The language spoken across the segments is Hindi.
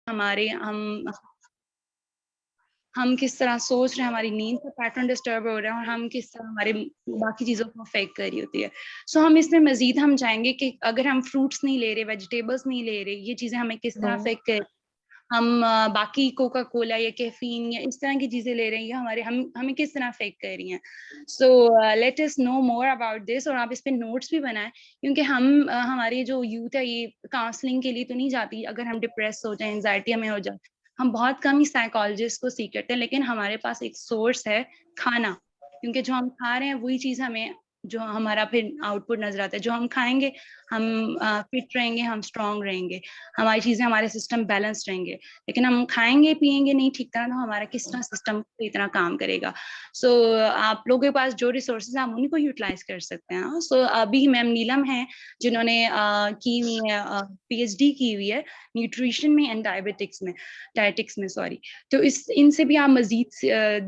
हमारे हम किस तरह सोच रहे हैं, हमारी नींद का पैटर्न डिस्टर्ब हो रहा है और हम किस तरह हमारे बाकी चीज़ों को अफ़ेक्ट कर रही होती है। सो हम इसमें मज़ीद हम जाएँगे कि अगर हम फ्रूट्स नहीं ले रहे, वेजिटेबल्स नहीं ले रहे, ये चीज़ें हमें किस तरह हाँ। अफ़ेक्ट कर हम बाकी कोका कोला या कैफ़ीन या इस तरह की चीज़ें ले रहे हैं, ये हमें किस तरह अफ़ेक्ट कर रही हैं। So let us know more about this और आप इस पे नोट्स भी बनाएँ क्योंकि हमारी जो यूथ है ये काउंसलिंग के लिए तो नहीं जाती। अगर हम डिप्रेस हो जाएँ, एंग्ज़ायटी हमें हो जाए, हम बहुत कम ही साइकोलॉजिस्ट को सीक करते हैं, लेकिन हमारे पास एक सोर्स है खाना, क्योंकि जो हम खा रहे हैं वही चीज़ हमें जो हमारा फिर आउटपुट नज़र आता है। जो हम खाएँगे, हम फिट रहेंगे, हम स्ट्रॉन्ग रहेंगे, हमारी चीज़ें हमारे सिस्टम बैलेंस्ड रहेंगे। लेकिन हम खाएँगे, पिएँगे नहीं ठीक तरह तो हमारा किस तरह सिस्टम सही तरह काम करेगा। सो आप लोगों के पास जो रिसोर्सेज़ हैं आप उन्हीं को यूटिलाइज़ कर सकते हैं। सो अभी मैम नीलम हैं जिन्होंने की हुई है पीएचडी की हुई है न्यूट्रिशन में एंड डायटिक्स में सॉरी। तो इस इनसे भी आप मज़ीद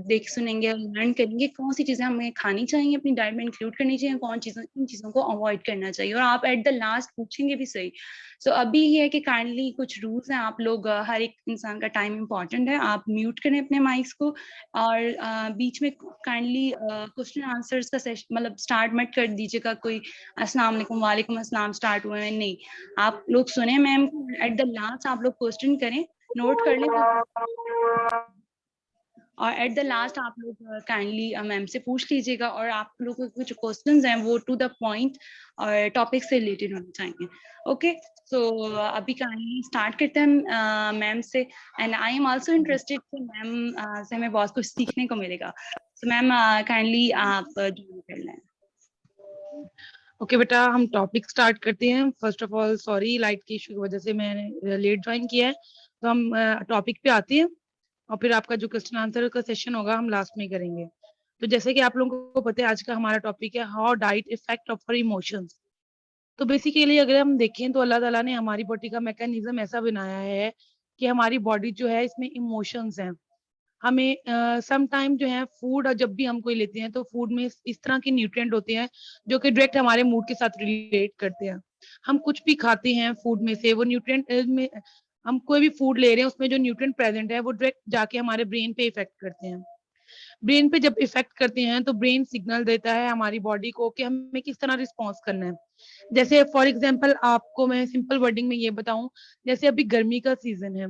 देख सुनेंगे, लर्न करेंगे कौन-सी चीज़ें हमें खानी चाहिए, अपनी डाइट में इंक्लूड करनी चाहिए, किन चीज़ों को अवॉइड करना चाहिए और आप एट द लास्ट पूछेंगे भी सही। सो अभी ये है कि काइंडली कुछ रूल्स हैं आप लोग हर एक इंसान का टाइम इम्पोर्टेंट है, आप म्यूट करें अपने माइक्स को और बीच में काइंडली क्वेश्चन आंसर्स का मतलब स्टार्ट मत कर दीजिएगा कोई अस्सलाम वालेकुम, वालेकुम अस्सलाम स्टार्ट हुए हैं, नहीं। आप लोग सुने मैम को एट द लास्ट आप लोग क्वेश्चन करें, नोट कर लें और एट द लास्ट आप लोग काइंडली मैम से पूछ लीजिएगा और आप लोगों के कुछ क्वेश्चंस हैं वो टू द पॉइंट और टॉपिक से रिलेटेड होने चाहिए। ओके, सो अभी काइंडली स्टार्ट करते हैं मैम से and I am also interested कि मैम से हमें बहुत कुछ सीखने को मिलेगा। सो मैम काइंडली आप ज्वाइन कर लें। ओके बेटा, हम टॉपिक स्टार्ट करते हैं। First of all sorry, light की इशू की वजह से मैंने लेट ज्वाइन किया है। तो हम टॉपिक पे आते हैं और फिर आपका जो क्वेश्चन आंसर का सेशन होगा हम लास्ट में करेंगे। तो जैसे कि आप लोगों को पता है, आज का हमारा टॉपिक है how diet effect of emotions. तो बेसिकली अगर हम देखें तो अल्लाह ताला ने हमारी बॉडी का मैकेनिज्म ऐसा बनाया है कि हमारी बॉडी जो है इसमें इमोशंस हैं। हमें सम टाइम जो है फूड और जब भी हम कोई लेते हैं तो फूड में इस तरह के न्यूट्रिएंट होते हैं जो कि डायरेक्ट हमारे मूड के साथ रिलेट करते हैं। हम कुछ भी खाते हैं फूड में से वो न्यूट्रिएंट में हम कोई भी फूड ले रहे हैं उसमें जो न्यूट्रिएंट प्रेजेंट है वो डायरेक्ट जाके हमारे ब्रेन पे इफेक्ट करते हैं। ब्रेन पे जब इफेक्ट करते हैं तो ब्रेन सिग्नल देता है हमारी बॉडी को कि हमें किस तरह रिस्पॉन्स करना है। जैसे फॉर एग्जाम्पल आपको मैं सिंपल वर्डिंग में ये बताऊं, जैसे अभी गर्मी का सीजन है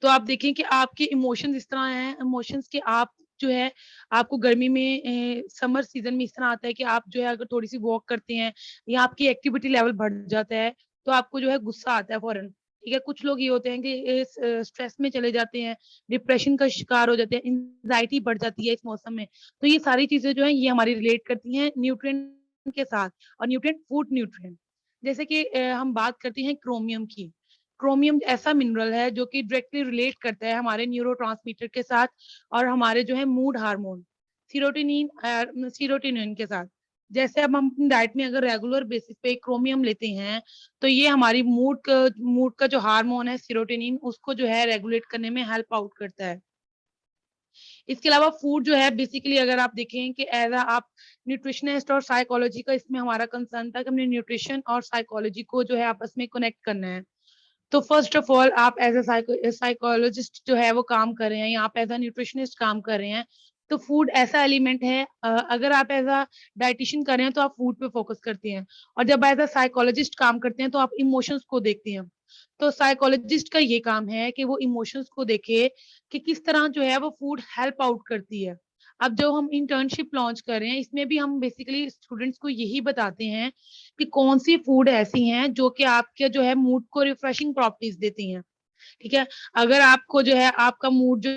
तो आप देखें कि आपके इमोशंस इस तरह हैं, इमोशंस के आप जो है आपको गर्मी में समर सीजन में इस तरह आता है कि आप जो है अगर थोड़ी सी वॉक करते हैं या आपकी एक्टिविटी लेवल बढ़ जाता है तो आपको जो है गुस्सा आता है फौरन। ठीक है, कुछ लोग ये होते हैं कि स्ट्रेस में चले जाते हैं, डिप्रेशन का शिकार हो जाते हैं, एंजाइटी बढ़ जाती है इस मौसम में। तो ये सारी चीजें जो है ये हमारी रिलेट करती हैं न्यूट्रिएंट के साथ। और न्यूट्रिएंट फूड न्यूट्रिएंट जैसे कि हम बात करते हैं क्रोमियम की। क्रोमियम ऐसा मिनरल है जो कि डायरेक्टली रिलेट करता है हमारे न्यूरोट्रांसमीटर के साथ और हमारे जो है मूड हार्मोन सीरोटिनिन के साथ। जैसे अब हम अपनी डाइट में अगर रेगुलर बेसिस पे क्रोमियम लेते हैं तो ये हमारी मूड का जो हार्मोन है सीरोटिनिन उसको जो है रेगुलेट करने में हेल्प आउट करता है। इसके अलावा फूड जो है बेसिकली अगर आप देखें कि एज आप न्यूट्रिशनिस्ट और साइकोलॉजी का इसमें हमारा कंसर्न था कि हमने न्यूट्रिशन और साइकोलॉजी को जो है आपस में कनेक्ट करना है। तो फर्स्ट ऑफ ऑल आप एज अ साइकोलॉजिस्ट जो है वो काम कर रहे हैं या आप एज अ न्यूट्रिशनिस्ट काम कर रहे हैं तो फूड ऐसा एलिमेंट है, अगर आप एज अ डाइटिशियन कर रहे हैं तो आप फूड पे फोकस करते हैं और जब एज अ साइकोलॉजिस्ट काम करते हैं तो आप इमोशंस को देखते हैं। तो साइकोलॉजिस्ट का ये काम है कि वो इमोशंस को देखे कि किस तरह जो है वो फूड हेल्प आउट करती है। अब जो हम इंटर्नशिप लॉन्च कर रहे हैं इसमें भी हम बेसिकली स्टूडेंट्स को यही बताते हैं कि कौन सी फूड ऐसी हैं जो कि आपके जो है मूड को रिफ्रेशिंग प्रॉपर्टीज देती हैं। ठीक है, अगर आपको जो है आपका मूड जो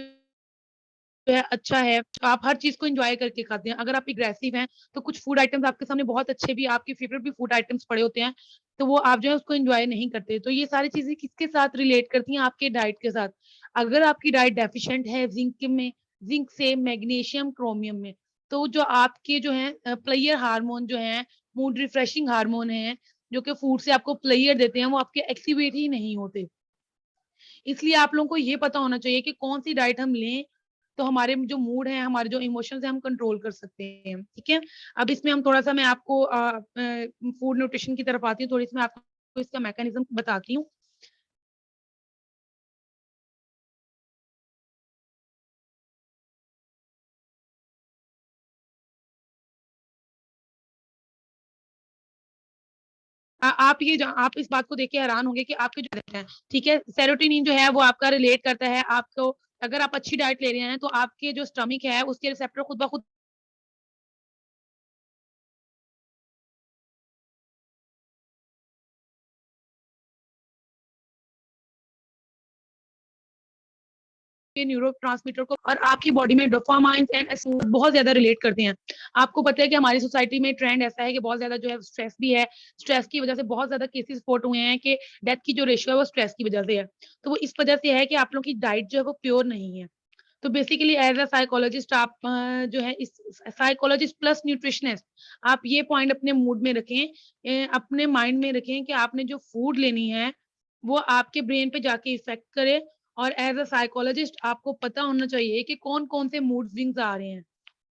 है अच्छा है तो आप हर चीज को एंजॉय करके खाते हैं। अगर आप एग्रेसिव हैं तो कुछ फूड आइटम्स आपके सामने बहुत अच्छे भी आपके फेवरेट भी फूड आइटम्स पड़े होते हैं तो वो आप जो है उसको एंजॉय नहीं करते। तो ये सारी चीजें किसके साथ रिलेट करती हैं? आपके डाइट के साथ। अगर आपकी डाइट डेफिशिएंट है जिंक से मैग्नीशियम क्रोमियम में, तो जो आपके जो है प्लेयर हार्मोन जो है मूड रिफ्रेशिंग हार्मोन है जो कि फूड से आपको प्लेयर देते हैं वो आपके एक्टिवेट ही नहीं होते। इसलिए आप लोगों को ये पता होना चाहिए कि कौन सी डाइट हम लें तो हमारे जो मूड है हमारे जो इमोशंस है हम कंट्रोल कर सकते हैं। ठीक है, अब इसमें हम थोड़ा सा मैं आपको फूड न्यूट्रिशन की तरफ आती हूँ, थोड़ी सी मैं आपको इसका मैकेनिज्म बताती हूँ। आप इस बात को देख के हैरान होंगे कि आपके जो हैं, ठीक है, सेरोटोनिन जो है वो आपका रिलेट करता है आपको, अगर आप अच्छी डाइट ले रहे हैं तो आपके जो स्टमक है उसके रिसेप्टर खुद ब खुद के न्यूरोट्रांसमीटर को और आपकी बॉडी में डोपामाइन एंड बहुत ज्यादा रिलेट करते हैं। आपको पता है कि हमारी सोसाइटी में ट्रेंड ऐसा है कि बहुत ज्यादा जो है स्ट्रेस भी है, स्ट्रेस की वजह से बहुत ज्यादा केसेस रिपोर्ट हुए हैं कि डेथ की जो रेशियो है वो स्ट्रेस की वजह से है। तो वो इस वजह से है कि आप लोगों की डाइट जो है वो प्योर नहीं है। तो बेसिकली एज अ साइकोलॉजिस्ट आप जो है इस साइकोलॉजिस्ट प्लस न्यूट्रिशनिस्ट आप ये पॉइंट अपने मूड में रखें, अपने माइंड में रखें कि आपने जो फूड लेनी है वो आपके ब्रेन पे जाके इफेक्ट करे। और एज अ साइकोलॉजिस्ट आपको पता होना चाहिए कि कौन कौन से मूड स्विंग्स आ रहे हैं,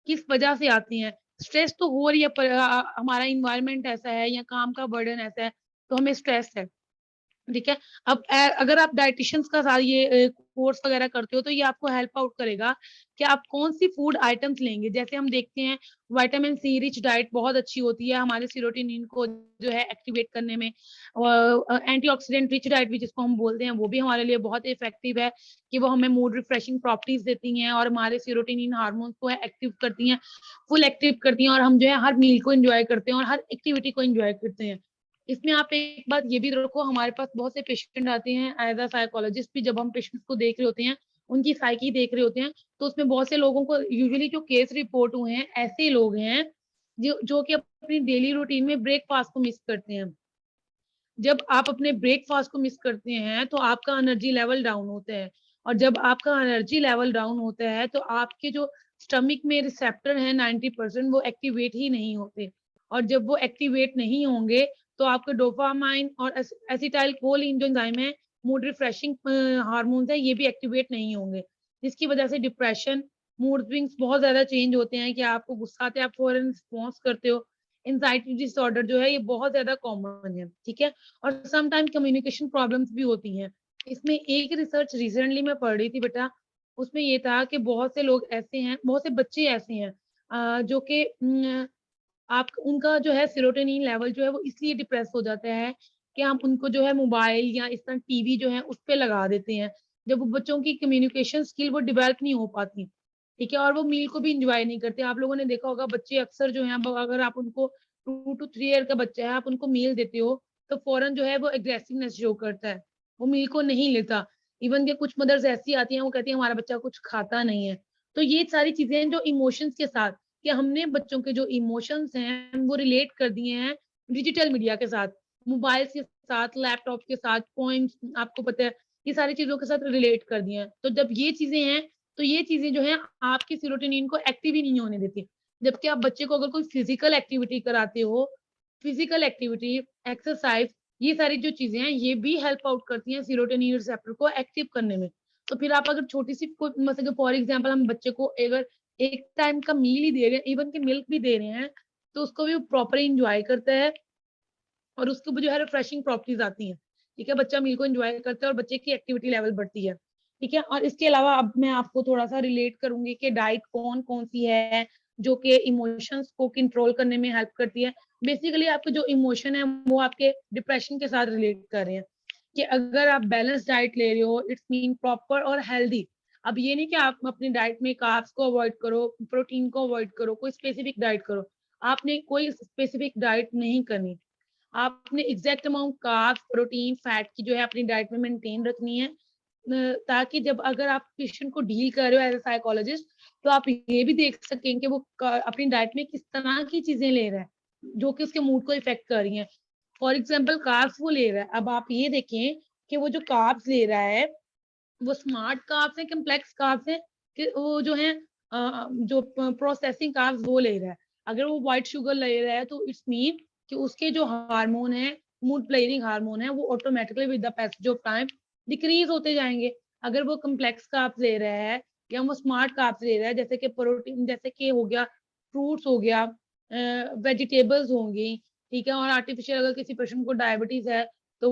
किस वजह से आती हैं। स्ट्रेस तो हो रही है पर हमारा इन्वायरमेंट ऐसा है या काम का बर्डन ऐसा है तो हमें स्ट्रेस है, ठीक है। अब अगर आप डायटिशियंस का साथ ये कोर्स वगैरह करते हो तो ये आपको हेल्प आउट करेगा कि आप कौन सी फूड आइटम्स लेंगे। जैसे हम देखते हैं विटामिन सी रिच डाइट बहुत अच्छी होती है हमारे सेरोटोनिन को जो है एक्टिवेट करने में, और एंटीऑक्सीडेंट रिच डाइट भी जिसको हम बोलते हैं वो भी हमारे लिए बहुत इफेक्टिव है कि वो हमें मूड रिफ्रेशिंग प्रॉपर्टीज देती हैं और हमारे सेरोटोनिन हार्मोन्स को एक्टिव करती हैं, फुल एक्टिव करती हैं, और हम जो है हर मील को एंजॉय करते हैं और हर एक्टिविटी को एंजॉय करते हैं। इसमें आप एक बात ये भी रखो, हमारे पास बहुत से पेशेंट आते हैं एज अ साइकोलॉजिस्ट भी, जब हम पेशेंट्स को देख रहे होते हैं, उनकी साइकी देख रहे होते हैं, तो उसमें बहुत से लोगों को यूजुअली जो केस रिपोर्ट हुए हैं ऐसे लोग हैं जो कि अपनी डेली रूटीन में ब्रेकफास्ट को मिस करते हैं। जब आप अपने ब्रेकफास्ट को मिस करते हैं तो आपका एनर्जी लेवल डाउन होता है, और जब आपका एनर्जी लेवल डाउन होता है तो आपके जो स्टमक में रिसेप्टर हैं 90% वो एक्टिवेट ही नहीं होते, और जब वो एक्टिवेट नहीं होंगे तो आपके डोपामाइन और एसिटाइल कोलिन जो एंजाइम है, मूड रिफ्रेशिंग हार्मोन्स है, ये भी एक्टिवेट नहीं होंगे, जिसकी वजह से डिप्रेशन, मूड स्विंग्स बहुत ज्यादा चेंज होते हैं कि आपको गुस्सा आते हैं आप फौरन रिस्पॉन्स करते हो। एंजाइटी डिसऑर्डर जो है ये बहुत ज्यादा कॉमन है, ठीक है। और सम टाइम कम्युनिकेशन प्रॉब्लम्स भी होती हैं। इसमें एक रिसर्च रिसेंटली मैं पढ़ रही थी बेटा, उसमें ये था कि बहुत से लोग ऐसे हैं, बहुत से बच्चे ऐसे हैं जो कि आप उनका जो है सेरोटोनिन लेवल जो है वो इसलिए डिप्रेस हो जाता है कि हम उनको जो है मोबाइल या इस तरह टीवी जो है उस पे लगा देते हैं, जब वो बच्चों की कम्युनिकेशन स्किल वो डेवलप नहीं हो पाती, ठीक है, और वो मील को भी इंजॉय नहीं करते। आप लोगों ने देखा होगा बच्चे अक्सर जो है, अगर आप उनको 2 to 3 ईयर का बच्चा है आप उनको मील देते हो तो फौरन जो है वो एग्रेसिवनेस शो करता है, वो मील को नहीं लेता। इवन के कुछ मदर्स ऐसी आती हैं वो कहती है हमारा बच्चा कुछ खाता नहीं है। तो ये सारी चीजें हैं जो इमोशंस के साथ, कि हमने बच्चों के जो इमोशंस हैं वो रिलेट कर दिए हैं डिजिटल मीडिया के साथ, मोबाइल के साथ, लैपटॉप के साथ, पॉइंट्स आपको पता है ये सारी चीजों के साथ रिलेट कर दिए हैं। तो जब ये चीजें हैं तो ये चीजें जो है आपकी सेरोटोनिन को एक्टिव ही नहीं होने देती। जबकि आप बच्चे को अगर कोई फिजिकल एक्टिविटी कराते हो, फिजिकल एक्टिविटी, एक्सरसाइज, ये सारी जो चीजें हैं ये भी हेल्प आउट करती हैं सेरोटोनिन रिसेप्टर को एक्टिव करने में। तो फिर आप अगर छोटी सी मतलब फॉर एग्जांपल हम बच्चे को अगर एक टाइम का मील ही दे रहे हैं, इवन के मिल्क भी दे रहे हैं, तो उसको भी प्रॉपर एंजॉय करता है और उसको भी जो है रिफ्रेशिंग प्रॉपर्टीज आती हैं, ठीक है। बच्चा मील को एंजॉय करता है और बच्चे की एक्टिविटी लेवल बढ़ती है, ठीक है। और इसके अलावा अब मैं आपको थोड़ा सा रिलेट करूंगी कि डाइट कौन कौन सी है जो कि इमोशंस को कंट्रोल करने में हेल्प करती है। बेसिकली आपके जो इमोशन है वो आपके डिप्रेशन के साथ रिलेट कर रहे हैं, कि अगर आप बैलेंस डाइट ले रहे हो इट्स मीन प्रॉपर और हेल्दी। अब ये नहीं कि आप अपनी डाइट में कार्ब्स को अवॉइड करो, प्रोटीन को अवॉइड करो, कोई स्पेसिफिक डाइट करो, आपने कोई स्पेसिफिक डाइट नहीं करनी। आपने exact amount carbs, protein, fat की जो है अपनी डाइट में मेंटेन रखनी है, ताकि जब अगर आप पेशेंट को डील कर रहे हो एज अ साइकोलॉजिस्ट तो आप ये भी देख सकें कि वो अपनी डाइट में किस तरह की चीजें ले रहा है जो कि उसके मूड को इफेक्ट कर रही हैं। फॉर एग्जाम्पल कार्ब्स वो ले रहा है, अब आप ये देखें कि वो जो कार्ब्स ले रहा है वो स्मार्ट कार्ब्स है, कम्प्लेक्स कार्ब्स है, कि वो जो है जो प्रोसेसिंग कार्ब्स वो ले रहा है। अगर वो व्हाइट शुगर ले रहा है तो इट्स मीन कि उसके जो हार्मोन है, मूड प्लेयरिंग हार्मोन है, वो automatically with the passage of time decrease होते जाएंगे। अगर वो कम्प्लेक्स कार्ब्स ले रहा है या वो स्मार्ट कार्ब्स ले रहा है, जैसे कि प्रोटीन, जैसे कि हो गया फ्रूट्स, हो गया वेजिटेबल्स होंगी, ठीक है, और आर्टिफिशियल अगर किसी पेशेंट को डायबिटीज है तो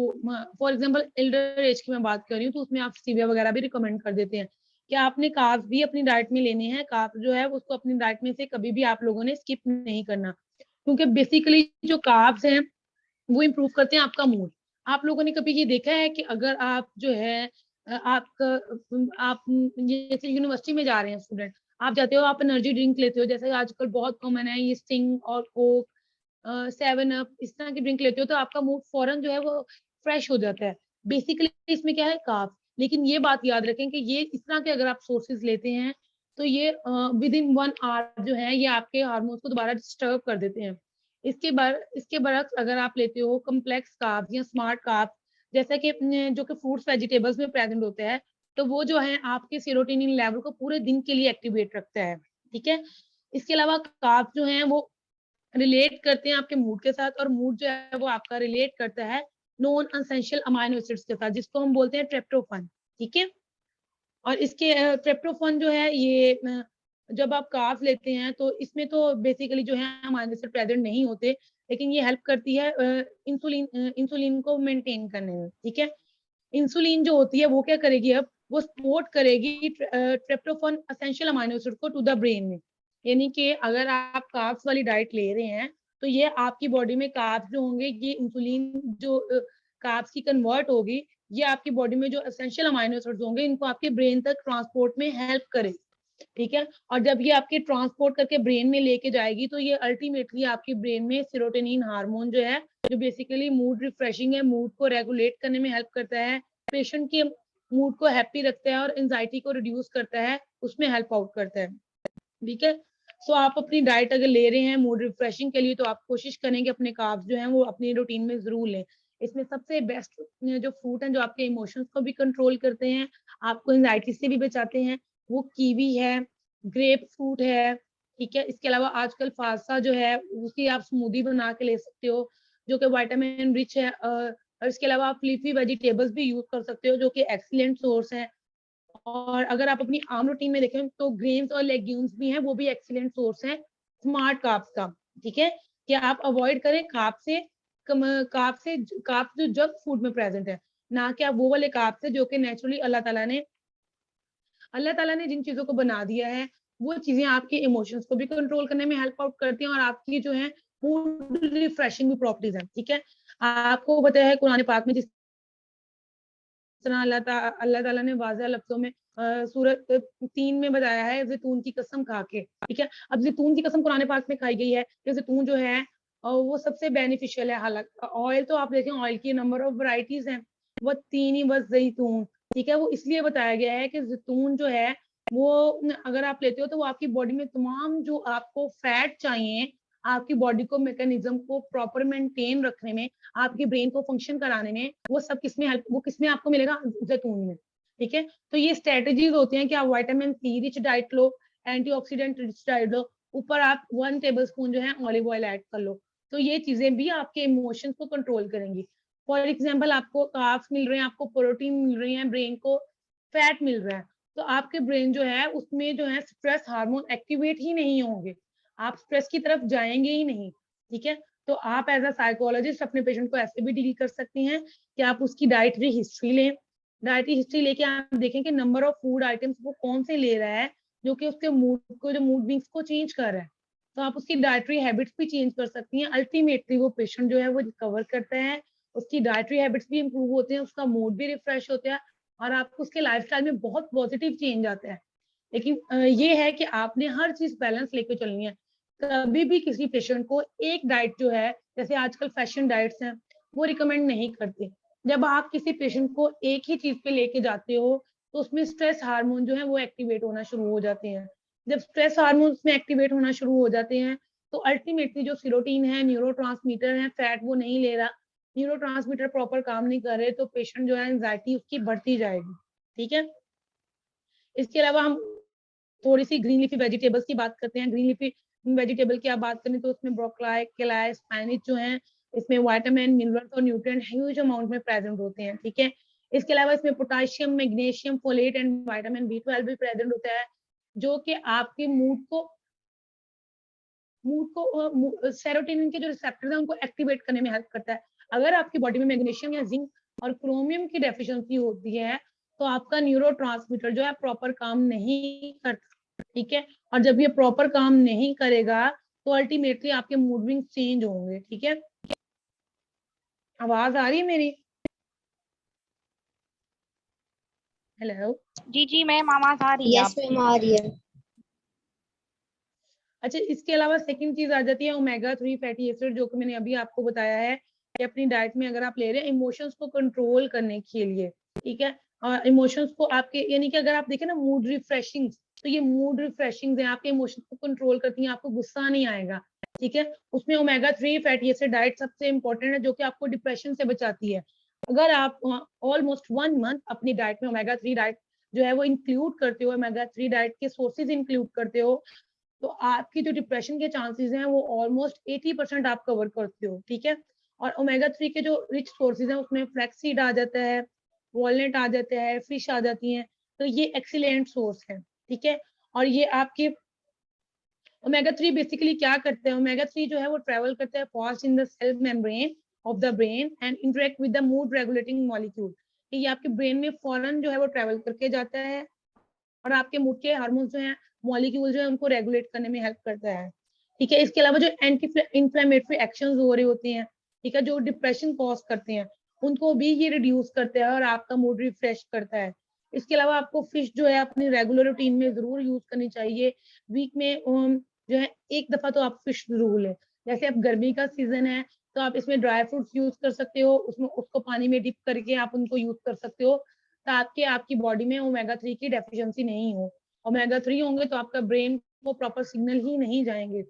फॉर एग्जांपल एल्डर एज की मैं बात कर रही हूँ तो उसमें आप स्टीविया वगैरह भी रिकमेंड कर देते हैं कि आपने कार्ब्स भी अपनी डाइट में लेने हैं। कार्ब्स जो है उसको अपनी डाइट में से कभी भी आप लोगों ने स्किप नहीं करना, क्योंकि बेसिकली जो कार्ब्स हैं वो इम्प्रूव करते हैं आपका मूड। आप लोगों ने कभी ये देखा है कि अगर आप जो है आप जैसे यूनिवर्सिटी में जा रहे हैं स्टूडेंट, आप जाते हो, आप एनर्जी ड्रिंक लेते हो, जैसे आजकल बहुत कॉमन है ये स्टिंग और कोक, 7 अप, इस तरह की ड्रिंक लेते हो तो आपका मूड फौरन जो है वो फ्रेश हो जाता है। बेसिकली इसमें क्या है, कार्ब्स। लेकिन ये बात याद रखें कि ये इस तरह के अगर आप सोर्सेज लेते हैं तो ये विद इन 1 आवर जो है ये आपके हार्मोन्स को दोबारा डिस्टर्ब कर देते हैं। इसके बरक्स अगर आप लेते हो कॉम्प्लेक्स कार्ब्स या स्मार्ट कार्ब्स, जैसा कि जो कि फ्रूट्स वेजिटेबल्स में प्रेजेंट होते हैं, तो वो जो है आपके सेरोटोनिन लेवल को पूरे दिन के लिए एक्टिवेट रखता है। ठीक है। इसके अलावा कार्ब्स जो हैं वो रिलेट करते हैं आपके मूड के साथ, और मूड जो है वो आपका रिलेट करता है नॉन एसेंशियल अमाइनो एसिड्स के साथ, जिसको हम बोलते हैं ट्रिप्टोफन। ठीक है। और इसके ट्रिप्टोफन जो है ये जब आप कार्ब्स लेते हैं तो इसमें तो बेसिकली जो है अमाइनो एसिड प्रेजेंट नहीं होते, लेकिन ये हेल्प करती है इंसुलिन को मेंटेन करने में। ठीक है। इंसुलिन जो होती है वो क्या करेगी, अब वो सपोर्ट करेगी ट्रिप्टोफन एसेंशियल अमाइनो एसिड को टू द ब्रेन में। यानी कि अगर आप कार्ब्स वाली डाइट ले रहे हैं तो ये आपकी बॉडी में कार्ब्स जो होंगे, ये इंसुलिन जो कार्ब्स की कन्वर्ट होगी, ये आपकी बॉडी में जो एसेंशियल अमाइनो एसिड्स होंगे इनको आपके ब्रेन तक ट्रांसपोर्ट में हेल्प करे। ठीक है। और जब ये आपके ट्रांसपोर्ट करके ब्रेन में लेके जाएगी तो ये अल्टीमेटली आपकी ब्रेन में सेरोटोनिन हार्मोन जो है, जो बेसिकली मूड रिफ्रेशिंग है, मूड को रेगुलेट करने में हेल्प करता है, पेशेंट के मूड को हैप्पी रखता है और एंजाइटी को रिड्यूस करता है, उसमें हेल्प आउट करता है। ठीक है। सो आप अपनी डाइट अगर ले रहे हैं मूड रिफ्रेशिंग के लिए तो आप कोशिश करें कि अपने कार्ब्स जो हैं वो अपनी रूटीन में जरूर लें। इसमें सबसे बेस्ट जो फ्रूट हैं जो आपके इमोशंस को भी कंट्रोल करते हैं, आपको एंजाइटी से भी बचाते हैं, वो कीवी है, ग्रेप फ्रूट है। ठीक है। इसके अलावा आजकल फास्ता जो है उसकी आप स्मूदी बना के ले सकते हो, जो कि विटामिन रिच है। और इसके अलावा आप लीफी वेजिटेबल्स भी यूज कर सकते हो जो कि एक्सीलेंट सोर्स है। और अगर आप अपनी आम रूटीन में देखें तो ग्रेन्स और लेग्यूम्स भी हैं, वो भी एक्सीलेंट सोर्स है स्मार्ट कार्ब्स का। ठीक है। कि आप अवॉइड करें कार्ब्स जो जंक फूड में प्रेजेंट है, ना कि आप वो वाले कार्ब्स से जो कि नेचुरली अल्लाह ताला ने जिन चीजों को बना दिया है, वो चीजें आपके इमोशंस को भी कंट्रोल करने में हेल्प आउट करती हैं और आपकी जो है मूड रिफ्रेशिंग भी प्रॉपर्टीज है। ठीक है। आपको पता है कुरान पाक में जिस तरह अल्लाह ताला ने वाज़ह लफ्ज़ों में सूरत 3 में बताया है ज़ैतून की कसम खा के। ठीक है। अब ज़ैतून की कसम कुरान पाक में खाई गई है कि ज़ैतून जो है वो सबसे बेनिफिशियल है। हालाँकि ऑयल तो आप देखें, ऑयल की नंबर ऑफ वैराइटीज़ हैं, वो 3 ही बस ज़ैतून। ठीक है। वो इसलिए बताया गया है कि ज़ैतून जो है वो अगर आप लेते हो तो वो आपकी बॉडी में तमाम जो आपको फैट चाहिए, आपकी बॉडी को मैकेनिज़्म को प्रॉपर मेंटेन रखने में, आपके ब्रेन को फंक्शन कराने में, वो किसमें आपको मिलेगा, ज़ैतून में। ठीक है। तो ये स्ट्रेटजीज होती हैं कि आप विटामिन सी रिच डाइट लो, एंटीऑक्सीडेंट रिच डाइट लो, ऊपर आप 1 टेबलस्पून जो है ऑलिव ऑयल ऐड कर लो। तो ये चीजें भी आपके इमोशंस को कंट्रोल करेंगी। फॉर एग्जाम्पल आपको कार्ब्स मिल रहे हैं, आपको प्रोटीन मिल रही है, ब्रेन को फैट मिल रहा है, तो आपके ब्रेन जो है उसमें जो है स्ट्रेस हार्मोन एक्टिवेट ही नहीं होंगे, आप स्ट्रेस की तरफ जाएंगे ही नहीं। ठीक है। तो आप एज अ साइकोलॉजिस्ट अपने पेशेंट को ऐसे भी डील कर सकती हैं कि आप उसकी डाइटरी हिस्ट्री लें। डाइटरी हिस्ट्री लेके आप देखें कि नंबर ऑफ फूड आइटम्स वो कौन से ले रहा है जो कि उसके मूड विंग्स को चेंज कर रहा है। तो आप उसकी डाइटरी हैबिट्स भी चेंज कर सकती हैं। अल्टीमेटली वो पेशेंट जो है वो रिकवर करता है, उसकी डाइटरी हैबिट्स भी इंप्रूव होते हैं, उसका मूड भी रिफ्रेश होता है और आपको उसके लाइफस्टाइल में बहुत पॉजिटिव चेंज आता है। लेकिन ये है कि आपने हर चीज बैलेंस लेके चलनी है। कभी भी किसी पेशेंट को एक डाइट जो है, जैसे आजकल फैशन डाइट्स हैं, वो रिकमेंड नहीं करते। जब आप किसी पेशेंट को एक ही चीज पे लेके जाते हो तो उसमें स्ट्रेस हार्मोन जो है वो एक्टिवेट होना शुरू हो जाते हैं। जब स्ट्रेस हार्मोन में एक्टिवेट होना शुरू हो जाते हैं तो अल्टीमेटली जो सीरोटीन है, न्यूरोट्रांसमीटर है, फैट वो नहीं ले रहा, न्यूरोट्रांसमीटर प्रॉपर काम नहीं कर रहे, तो पेशेंट जो है एंजाइटी उसकी बढ़ती जाएगी। ठीक है। इसके अलावा हम थोड़ी सी ग्रीन लीफी वेजिटेबल्स की बात करते हैं। ग्रीन लीफी वेजिटेबल की आप बात करें तो उसमें ब्रोकली, केलाई, स्पाइनिच जो है, इसमें विटामिन, मिनरल्स और न्यूट्रिएंट ह्यूज अमाउंट में प्रेजेंट होते हैं। ठीक है। इसके अलावा इसमें potassium, magnesium, folate and vitamin B12 भी प्रेजेंट होता है, जो कि आपके सेरोटोनिन के जो रिसेप्टर्स हैं उनको एक्टिवेट करने में हेल्प करता है। अगर आपकी बॉडी में मैग्नीशियम या जिंक और क्रोमियम की डेफिशिएंसी होती है तो आपका न्यूरोट्रांसमीटर जो है प्रॉपर काम नहीं करता। ठीक है। और जब ये प्रॉपर काम नहीं करेगा तो अल्टीमेटली आपके मूड विंग्स चेंज होंगे। ठीक है। आवाज आ रही है मेरी? हेलो। जी जी मैम, आवाज आ रही है यस आप। मैम आ रही है। अच्छा, इसके अलावा सेकंड चीज आ जाती है ओमेगा 3 फैटी एसिड, जो कि मैंने अभी आपको बताया है कि अपनी डाइट में अगर आप ले रहे हैं इमोशंस को कंट्रोल करने के लिए, ठीक है। और इमोशंस को आपके, यानी कि अगर आप देखें ना मूड रिफ्रेशिंग, तो ये मूड रिफ्रेशिंग है, आपके इमोशंस को कंट्रोल करती है, आपको गुस्सा नहीं आएगा, ठीक है। उसमें ओमेगा 3 फैटी एसिड डाइट सबसे इंपॉर्टेंट है, जो कि आपको डिप्रेशन से बचाती है। अगर आप ऑलमोस्ट 1 मंथ अपनी डाइट में ओमेगा 3 डाइट जो है वो इंक्लूड करते हो, ओमेगा 3 डाइट के सोर्सेज इंक्लूड करते हो, तो आपकी जो डिप्रेशन के चांसेस हैं वो ऑलमोस्ट 80% आप कवर करते हो, ठीक है। और ओमेगा 3 के जो रिच सोर्सेज हैं उसमें फ्लैक्स सीड आ जाता है, वॉलनट आ जाता है, फिश आ जाती हैं, तो ये एक्सीलेंट सोर्स है, ठीक है। और ये आपके ओमेगा 3 बेसिकली क्या करते हैं, ओमेगा 3 जो है वो ट्रेवल करते हैं fast in the cell membrane of the brain and interact with the mood regulating molecule. ये आपके ब्रेन में फौरन जो है वो ट्रेवल करके जाता है और आपके मूड के हार्मोन जो है, मॉलिक्यूल जो है उनको रेगुलेट करने में हेल्प करता है, ठीक है। इसके अलावा जो एंटी इंफ्लेमेटरी एक्शन हो रहे होते हैं, ठीक है, जो डिप्रेशन कॉज करते हैं, उनको भी ये रिड्यूस करते हैं और आपका मूड रिफ्रेश करता है। इसके अलावा आपको फिश जो है अपनी रेगुलर रूटीन में जरूर यूज करनी चाहिए। वीक में जो है एक दफा तो आप फिश जरूर लें। जैसे अब गर्मी का सीजन है तो आप इसमें ड्राई फ्रूट्स यूज कर सकते हो, उसमें उसको पानी में डिप करके आप उनको यूज कर सकते हो, ताकि आपकी बॉडी में ओमेगा 3 की डेफिशिएंसी नहीं हो। ओमेगा 3 होंगे तो आपका ब्रेन को प्रॉपर सिग्नल ही नहीं जाएंगे,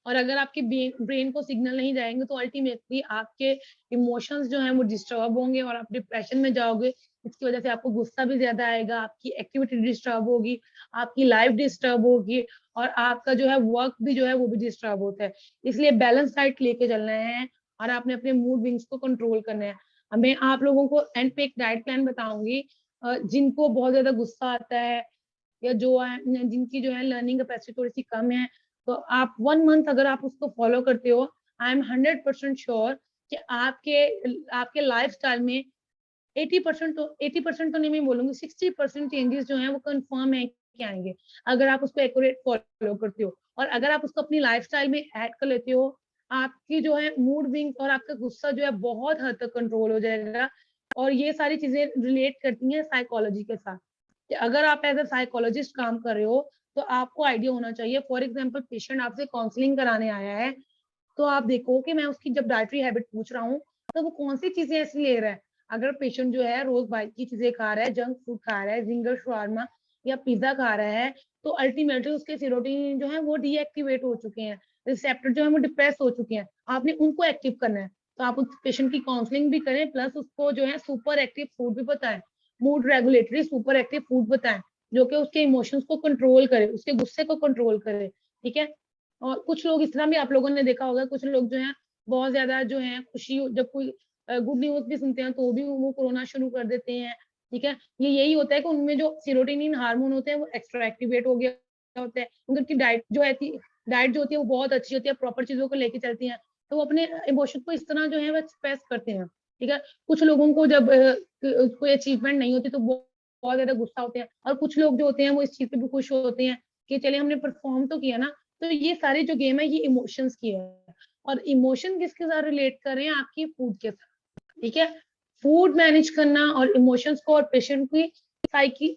और अगर आपके ब्रेन को सिग्नल नहीं जाएंगे तो अल्टीमेटली आपके इमोशंस जो हैं वो डिस्टर्ब होंगे और आप डिप्रेशन में जाओगे। इसकी वजह से आपको गुस्सा भी ज्यादा आएगा, आपकी एक्टिविटी डिस्टर्ब होगी, आपकी लाइफ डिस्टर्ब होगी, और आपका जो है वर्क भी जो है वो भी डिस्टर्ब होता है। इसलिए बैलेंस डाइट लेके चलना है और आपने अपने मूड विंग्स को कंट्रोल करना है। मैं आप लोगों को एंड पे एक डाइट प्लान बताऊंगी, जिनको बहुत ज्यादा गुस्सा आता है या जो है जिनकी जो है लर्निंग कैपेसिटी थोड़ी सी कम है, तो आप 1 मंथ अगर आप उसको फॉलो करते हो, आई एम 100% श्योर कि आपके आपके लाइफ स्टाइल में 80% तो 80% तो नहीं मैं बोलूंगी, 60% चेंजेस जो है वो कंफर्म है कि आएंगे, अगर आप उसको एक्यूरेट फॉलो करते हो। और अगर आप उसको अपनी लाइफस्टाइल में ऐड कर लेते हो, आपकी जो है मूड विंग और आपका गुस्सा जो है बहुत हद तक कंट्रोल हो जाएगा। और ये सारी चीजें रिलेट करती हैं साइकोलॉजी के साथ, कि अगर आप एज अ साइकोलॉजिस्ट काम कर रहे हो तो आपको आइडिया होना चाहिए। फॉर एग्जाम्पल पेशेंट आपसे काउंसलिंग कराने आया है, तो आप देखो कि मैं उसकी जब डाइटरी हैबिट पूछ रहा हूँ तो वो कौन सी चीजें ऐसी ले रहा है। अगर पेशेंट जो है रोज बाहर की चीजें खा रहा है, जंक फूड खा रहा है, जिंगर शवारमा या पिज्जा खा रहा है, तो अल्टीमेटली उसके सेरोटोनिन जो है वो डीएक्टिवेट हो चुके हैं, रिसेप्टर जो है वो डिप्रेस हो चुके हैं, आपने उनको एक्टिव करना है। तो आप उस पेशेंट की काउंसलिंग भी करें, प्लस उसको जो है सुपर एक्टिव फूड भी बताएं, mood regulatory super active food बताएं, जो कि उसके इमोशंस को कंट्रोल करे, उसके गुस्से को कंट्रोल करे, ठीक है। और कुछ लोग इस तरह भी आप लोगों ने देखा होगा, कुछ लोग जो है बहुत ज्यादा जो है खुशी, जब कोई गुड न्यूज भी सुनते हैं तो भी वो कोरोना शुरू कर देते हैं, ठीक है। ये यही होता है कि उनमें जो सीरोटोनिन हार्मोन होते हैं वो एक्स्ट्रा एक्टिवेट हो गया होता है, क्योंकि उनकी डाइट जो है डाइट जो होती है वो बहुत अच्छी होती है, प्रॉपर चीजों को लेके चलती हैं, तो वो अपने इमोशन को इस तरह जो है वो एक्सप्रेस करते हैं, ठीक है। कुछ लोगों को जब कोई अचीवमेंट नहीं होती तो बहुत ज्यादा गुस्सा होते हैं, और कुछ लोग जो होते हैं वो इस चीज पे भी खुश होते हैं कि चले हमने परफॉर्म तो किया ना। तो ये सारी जो गेम है ये इमोशंस की है, और इमोशन किसके साथ रिलेट कर रहे हैं, आपकी फूड के साथ, ठीक है। फूड मैनेज करना और इमोशंस को और पेशेंट की साइकी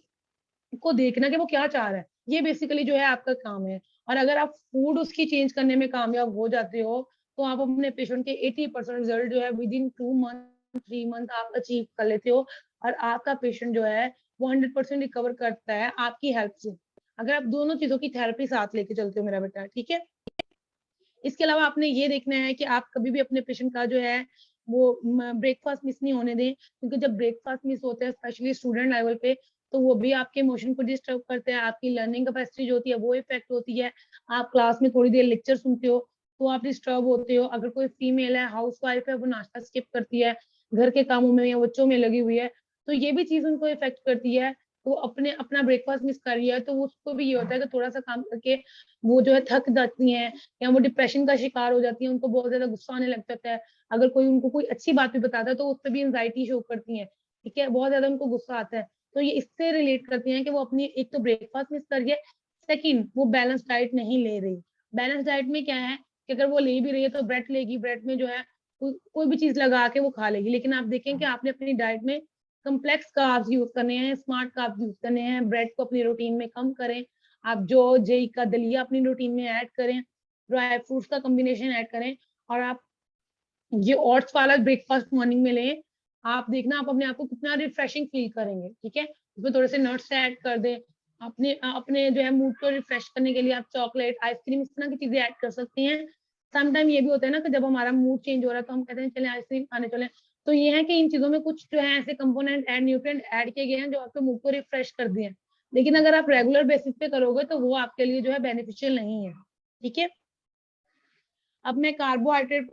को देखना कि वो क्या चाह रहा है, ये बेसिकली जो है आपका काम है। और अगर आप फूड उसकी चेंज करने में कामयाब हो जाते हो तो आप अपने पेशेंट के 80% रिजल्ट जो है विद इन 2 मंथ 3 मंथ आप अचीव कर लेते हो, और आपका पेशेंट जो है वो 100% रिकवर करता है आपकी हेल्प से, अगर आप दोनों चीजों की थेरेपी साथ लेके चलते हो मेरा बेटा, ठीक है। इसके अलावा आपने ये देखना है कि आप कभी भी अपने पेशेंट का जो है वो ब्रेकफास्ट मिस नहीं होने दें, क्योंकि जब ब्रेकफास्ट मिस होता है स्पेशली स्टूडेंट लेवल पे, तो वो भी आपके इमोशन को डिस्टर्ब करते हैं, आपकी लर्निंग कैपेसिटी जो होती है वो इफेक्ट होती है। आप क्लास में थोड़ी देर लेक्चर सुनते हो तो आप डिस्टर्ब होते हो, अगर कोई फीमेल है हाउस वाइफ है वो नाश्ता स्किप करती है, घर के कामों में या बच्चों में लगी हुई है, तो ये भी चीज उनको इफेक्ट करती है। तो अपने अपना ब्रेकफास्ट मिस कर रही है तो उसको भी ये होता है कि थोड़ा सा काम करके वो जो है थक जाती हैं, या वो डिप्रेशन का शिकार हो जाती है, उनको बहुत ज्यादा गुस्सा आने लग जाता है, अगर कोई उनको कोई अच्छी बात भी बताता है तो उस पर भी एंजाइटी शो करती है, ठीक है, बहुत ज्यादा उनको गुस्सा आता है। तो ये इससे रिलेट करती हैं कि वो अपनी एक तो ब्रेकफास्ट मिस कर रही है, सेकंड वो बैलेंस डाइट नहीं ले रही। बैलेंस डाइट में क्या है कि अगर वो ले भी रही है तो ब्रेड लेगी, ब्रेड में जो है कोई भी चीज लगा के वो खा लेगी। लेकिन आप देखें कि आपने अपनी डाइट में कम्प्लेक्स कार्ब्स यूज करने हैं, स्मार्ट कार्ब्स यूज करने हैं, ब्रेड को अपनी रूटीन में कम करें, आप जो जेई का दलिया अपनी रूटीन में ऐड करें, ड्राई फ्रूट्स का कॉम्बिनेशन ऐड करें, और आप ये ओट्स वाला ब्रेकफास्ट मॉर्निंग में लें। आप देखना आप अपने आप को कितना रिफ्रेशिंग फील करेंगे। ठीक है, उसमें थोड़े से नट्स ऐड कर दें। अपने अपने जो है मूड को रिफ्रेश करने के लिए आप चॉकलेट, आइसक्रीम, इस तरह की चीजें ऐड कर सकती हैं। समटाइम ये भी होता है ना कि जब हमारा मूड चेंज हो रहा है तो हम कहते हैं चले आइसक्रीम खाने चले। तो ये है कि इन चीजों में कुछ जो है ऐसे कंपोनेंट एंड न्यूट्रिएंट ऐड किए गए हैं जो आपके मूड को रिफ्रेश कर दिए हैं। लेकिन अगर आप रेगुलर बेसिस पे करोगे तो वो आपके लिए जो है बेनिफिशियल नहीं है। ठीक है, अब मैं कार्बोहाइड्रेट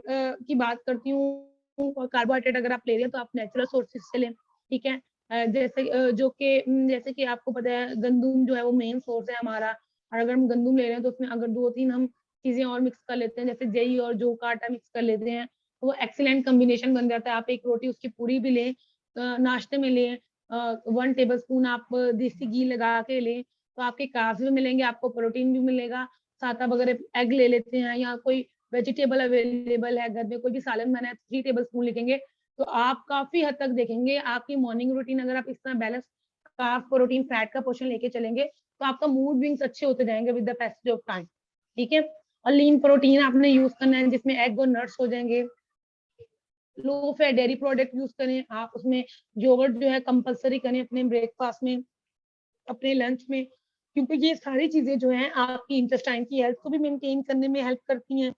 की बात करती हूँ। कार्बोहाइड्रेट अगर आप ले रहे हैं तो आप नेचुरल सोर्सेज से लें। ठीक है, जैसे कि आपको पता है गंदुम जो है वो मेन सोर्स है हमारा। और अगर हम गंदुम ले रहे हैं तो उसमें अगर 2-3 हम चीजें और मिक्स कर लेते हैं, जैसे जेई और जौ का आटा मिक्स कर लेते हैं, तो वो एक्सीलेंट कॉम्बिनेशन बन जाता है। आप एक रोटी उसकी पूरी भी लें, नाश्ते में लें, 1 टेबल स्पून आप देसी घी लगा के लें, तो आपके कार्ब्स भी मिलेंगे, आपको प्रोटीन भी मिलेगा। साथ आप अगर एग ले लेते हैं या कोई वेजिटेबल अवेलेबल है घर में, कोई भी सालन बना है, 3 टेबल स्पून लिखेंगे, तो आप काफी हद तक देखेंगे आपकी मॉर्निंग रूटीन अगर आप इस तरह बैलेंस कार्ब, प्रोटीन, फैट का पोर्शन लेके चलेंगे तो आपका मूड विंग्स अच्छे होते जाएंगे with the passage of time. ठीक है, और लीन प्रोटीन आपने यूज करना है जिसमें एग और नट्स हो जाएंगे। Low fat dairy product use करें आप, उसमें योगर्ट जो है कंपलसरी करें अपने ब्रेकफास्ट में, अपने लंच में, क्योंकि ये सारी चीजें जो है आपकी इंटेस्टाइन की हेल्थ को भी मेंटेन करने में हेल्प करती हैं।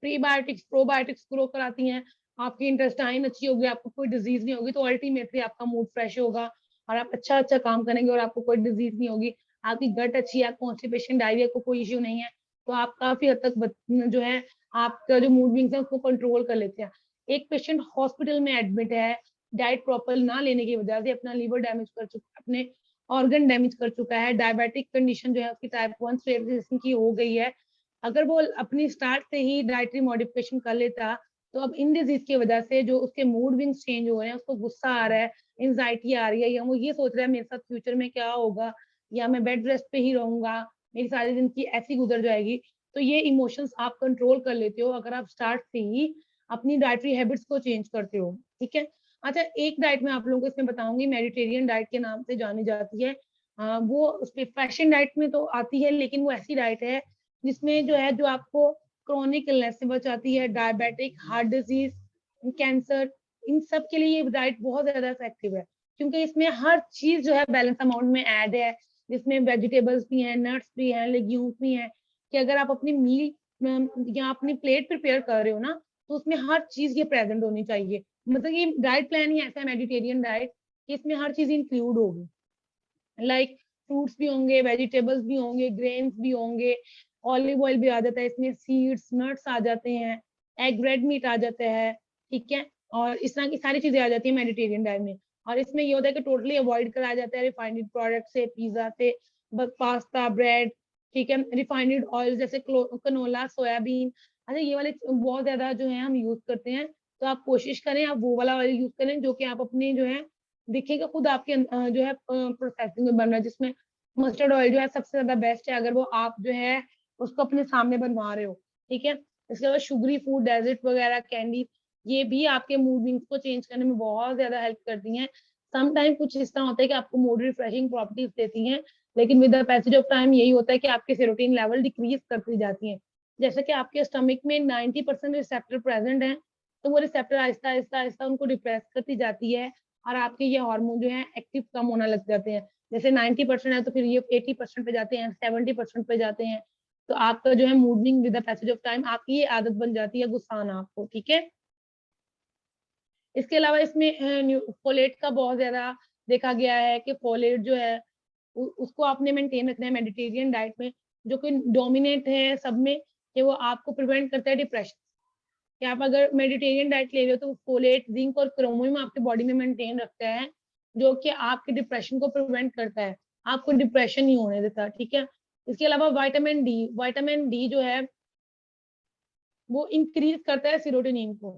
प्रीबायोटिक्स, प्रोबायोटिक्स ग्रो कराती हैं, आपकी इंटेस्टाइन अच्छी होगी, आपको कोई डिजीज नहीं होगी, तो अल्टीमेटली आपका मूड फ्रेश होगा और आप अच्छा काम करेंगे और आपको कोई डिजीज नहीं होगी। आपकी गट अच्छी है, कॉन्स्टिपेशन, डायरिया को कोई इश्यू नहीं है, तो आप काफी हद तक जो है आपका जो मूड विंग्स है उसको कंट्रोल कर लेते हैं। एक पेशेंट हॉस्पिटल में एडमिट है डाइट प्रॉपर ना लेने की वजह से, अपना लीवर डैमेज कर चुका, अपने ऑर्गन डैमेज कर चुका है, डायबिटिक कंडीशन जो है उसकी टाइप 1 की हो गई है। अगर वो अपनी स्टार्ट से ही डाइटरी मॉडिफिकेशन कर लेता, तो अब इन डिजीज की वजह से जो उसके मूड विंग्स चेंज हो रहे हैं, उसको गुस्सा आ रहा है, एंजाइटी आ रही है, या वो ये सोच रहा है मेरे साथ फ्यूचर में क्या होगा, या मैं बेड रेस्ट पे ही रहूंगा, मेरी सारी जिंदगी ऐसी गुजर जाएगी, तो ये इमोशंस आप कंट्रोल कर लेते हो अगर आप स्टार्ट से ही अपनी डाइटरी हैबिट्स को चेंज करते हो। ठीक है, अच्छा एक डाइट में आप लोगों को इसमें बताऊंगी, मेडिटेरियन डाइट के नाम से जानी जाती है। वो उसमें फैशन डाइट में तो आती है, लेकिन वो ऐसी डाइट है जिसमें जो है जो आपको क्रोनिक इलनेस से बचाती है, डायबिटिक, हार्ट डिजीज, कैंसर, इन सब के लिए ये डाइट बहुत ज्यादा इफेक्टिव है, क्योंकि इसमें हर चीज जो है बैलेंस अमाउंट में ऐड है, जिसमें वेजिटेबल्स भी हैं, नट्स भी हैं, लेग्यूम्स भी हैं, कि अगर आप अपनी मील या अपनी प्लेट प्रिपेयर कर रहे हो ना, तो उसमें हर चीज ये प्रेजेंट होनी चाहिए। मतलब ये डाइट प्लान ही ऐसा है मेडिटेरियन डाइट कि इसमें हर चीज इंक्लूड होगी, लाइक फ्रूट्स भी होंगे, वेजिटेबल्स भी होंगे, ग्रेन्स भी होंगे, ऑलिव ऑयल भी आ जाता है इसमें, सीड्स, नट्स आ जाते हैं, एग, रेड मीट आ जाता है। ठीक है, और इस तरह की सारी चीजें आ जाती है मेडिटेरियन डाइट में। और इसमें ये होता है कि टोटली अवॉइड करा जाता है रिफाइंड प्रोडक्ट से, पिज्जा से, पास्ता, ब्रेड। ठीक है, रिफाइंड ऑयल जैसे कनोला, सोयाबीन, अच्छा ये वाले बहुत ज्यादा जो है हम यूज करते हैं, तो आप कोशिश करें आप वो वाला ऑयल यूज करें जो कि आप अपने जो है दिखेगा खुद आपके जो है प्रोसेसिंग में बन रहा है, जिसमें मस्टर्ड ऑयल जो है सबसे ज्यादा बेस्ट है अगर वो आप जो है उसको अपने सामने बनवा रहे हो। ठीक है, इसके अलावा शुगरी फूड, डेजर्ट वगैरह, कैंडी, ये भी आपके मूड विंग्स को चेंज करने में बहुत ज्यादा हेल्प करती हैं। सम टाइम कुछ इस तरह होता है कि आपको मूड रिफ्रेशिंग प्रॉपर्टीज देती हैं, लेकिन with the passage of time यही होता है कि आपके सेरोटोनिन लेवल डिक्रीज करती जाती हैं। जैसे कि आपके स्टमक में 90% रिसेप्टर प्रेजेंट है, तो वो रिसेप्टर आहिस्ता आहिस्ता आहिस्ता उनको डिप्रेस करती जाती है और आपके ये हार्मोन जो है एक्टिव कम होना लग जाते हैं। जैसे 90% है तो फिर ये 80% पे जाते हैं, 70% पे जाते हैं, तो आपका जो है moving with the passage of time आपकी ये आदत बन जाती है गुस्सा आना आपको। ठीक है, इसके अलावा इसमें फोलेट का बहुत ज्यादा देखा गया है कि फोलेट जो है उसको आपने मेंटेन रखना है मेडिटेरियन डाइट में, जो कि डोमिनेट है सब में, कि वो आपको प्रिवेंट करता है डिप्रेशन। कि आप अगर मेडिटेरियन डाइट ले रहे हो तो फोलेट, जिंक और क्रोमियम आपके बॉडी में मेंटेन रखता है, जो कि आपके डिप्रेशन को प्रिवेंट करता है, आपको डिप्रेशन नहीं होने देता। ठीक है, इसके अलावा विटामिन डी जो है वो इंक्रीज करता है सीरोटोनिन को।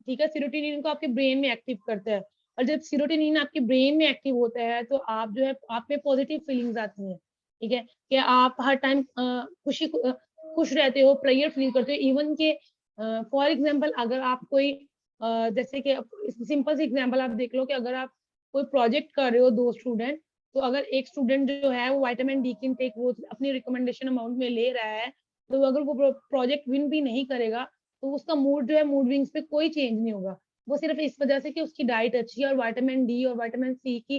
ठीक है, सीरोटोनिन को आपके ब्रेन में एक्टिव करता है, और जब सीरोटोनिन आपके ब्रेन में एक्टिव होता है तो आप जो है आप में पॉजिटिव फीलिंग्स आती हैं। ठीक है, कि आप हर टाइम खुश रहते हो, प्रेयर फील करते हो, इवन के फॉर एग्जाम्पल अगर आप कोई जैसे कि सिंपल सी एग्जाम्पल आप देख लो कि अगर आप कोई प्रोजेक्ट कर रहे हो 2 स्टूडेंट, तो अगर एक स्टूडेंट जो है वो विटामिन डी की इनटेक वो अपनी रिकमेंडेशन अमाउंट में ले रहा है, तो अगर वो प्रोजेक्ट विन भी नहीं करेगा तो उसका मूड जो है मूड विंग्स पे कोई चेंज नहीं होगा। वो सिर्फ इस वजह से कि उसकी डाइट अच्छी है और विटामिन डी और विटामिन सी की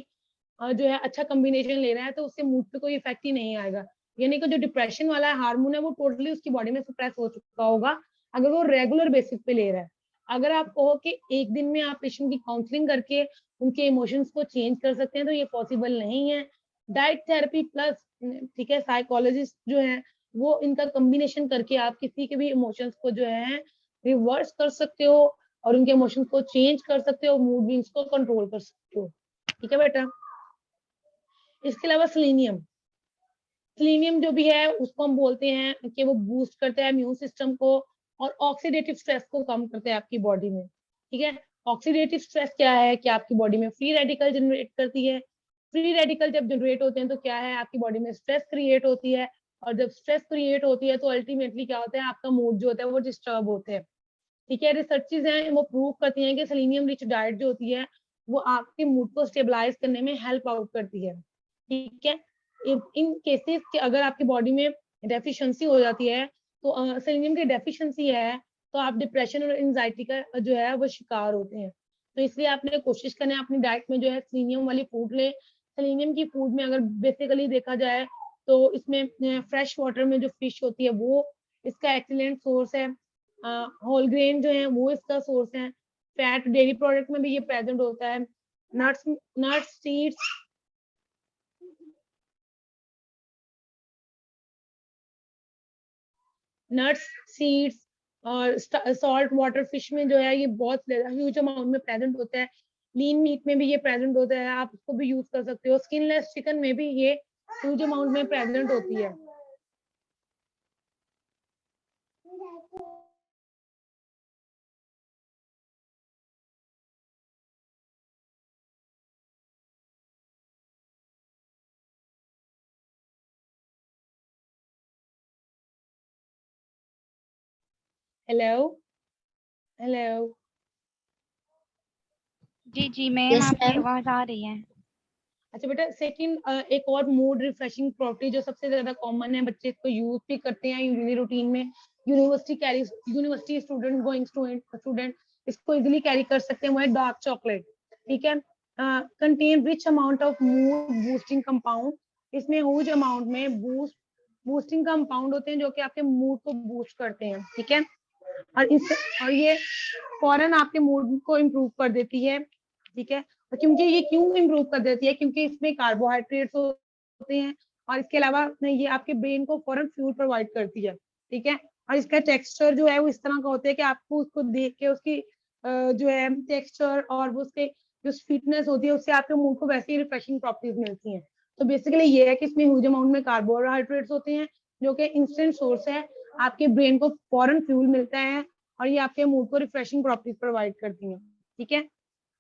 जो है अच्छा कॉम्बिनेशन ले रहा है, तो उससे मूड पे कोई इफेक्ट ही नहीं आएगा। यानी कि जो डिप्रेशन वाला हार्मोन है वो टोटली उसकी बॉडी में सप्रेस हो चुका होगा अगर वो रेगुलर बेसिस पे ले रहा है। अगर आप कहो कि एक दिन में आप पेशेंट की काउंसलिंग करके उनके इमोशंस को चेंज कर सकते हैं, तो ये पॉसिबल नहीं है। डाइट थेरेपी प्लस ठीक है साइकोलॉजिस्ट जो है वो इनका कॉम्बिनेशन करके आप किसी के भी इमोशंस को जो है रिवर्स कर सकते हो और उनके इमोशंस को चेंज कर सकते हो, मूड स्विंग्स को कंट्रोल कर सकते हो। ठीक है बेटा। इसके अलावा सेलेनियम जो भी है उसको हम बोलते हैं कि वो बूस्ट करता है इम्यून सिस्टम को और ऑक्सीडेटिव स्ट्रेस को कम करता है आपकी बॉडी में। ठीक है। ऑक्सीडेटिव स्ट्रेस क्या है कि आपकी बॉडी में फ्री रेडिकल जनरेट करती है। फ्री रेडिकल जब जनरेट होते हैं तो क्या है आपकी बॉडी में स्ट्रेस क्रिएट होती है, और जब स्ट्रेस क्रिएट होती है तो अल्टीमेटली क्या होता है आपका मूड जो होता है वो डिस्टर्ब होते हैं। ठीक है। रिसर्चेज हैं वो प्रूव करती हैं कि सेलेनियम रिच डाइट जो होती है वो आपके मूड को स्टेबलाइज करने में हेल्प आउट करती है। ठीक है। इन केसेस के अगर आपकी बॉडी में डेफिशिएंसी हो जाती है तो सेलेनियम की डेफिशिएंसी है तो आप डिप्रेशन और एंजाइटी का जो है वो शिकार होते हैं। तो इसलिए आपने कोशिश करना है अपनी डाइट में जो है सेलेनियम वाली फूड ले। सेलेनियम की फूड में अगर बेसिकली देखा जाए तो इसमें फ्रेश वाटर में जो फिश होती है वो इसका एक्सीलेंट सोर्स है। होल ग्रेन जो है वो इसका सोर्स है। फैट डेयरी प्रोडक्ट में भी ये प्रेजेंट होता है। Nuts nuts seeds nuts seeds और सॉल्ट वाटर फिश में जो है ये बहुत ह्यूज अमाउंट में प्रेजेंट होता है। लीन मीट में भी ये प्रेजेंट होता है, आप उसको भी यूज कर सकते हो। स्किनलेस चिकन में भी ये ह्यूज अमाउंट में प्रेजेंट होती है। Hello hello. जी मैम Yes, आपकी ma'am. आवाज आ रही है। अच्छा बेटा सेकंड एक और मूड रिफ्रेशिंग प्रॉपर्टी जो सबसे ज्यादा कॉमन है, बच्चे इसको यूज भी करते हैं यूजुअली रूटीन में। यूनिवर्सिटी स्टूडेंट गोइंग स्टूडेंट इसको इजीली कैरी कर सकते हैं, वो है डार्क चॉकलेट। ठीक है। Contain rich amount of mood boosting compound. इसमें ह्यूज अमाउंट में बूस्टिंग कंपाउंड होते हैं जो कि आपके मूड को बूस्ट करते हैं। ठीक है। और ये फौरन आपके मूड को इम्प्रूव कर देती है। ठीक है। क्योंकि ये क्यों इम्प्रूव कर देती है, क्योंकि इसमें कार्बोहाइड्रेट्स होते हैं और इसके अलावा ये आपके ब्रेन को फौरन फ्यूल प्रोवाइड करती है। ठीक है। और इसका टेक्सचर जो है वो इस तरह का होता है कि आपको उसको देख के उसकी जो है टेक्सचर और वो उसके जो स्वीटनेस होती है उससे आपके मूड को वैसे ही रिफ्रेशिंग प्रॉपर्टीज मिलती हैं। तो बेसिकली ये है कि इसमें ह्यूज अमाउंट में कार्बोहाइड्रेट्स होते हैं जो कि इंस्टेंट सोर्स है, आपके ब्रेन को फौरन फ्यूल मिलता है और ये आपके मूड को रिफ्रेशिंग प्रॉपर्टीज प्रोवाइड करती हैं। ठीक है।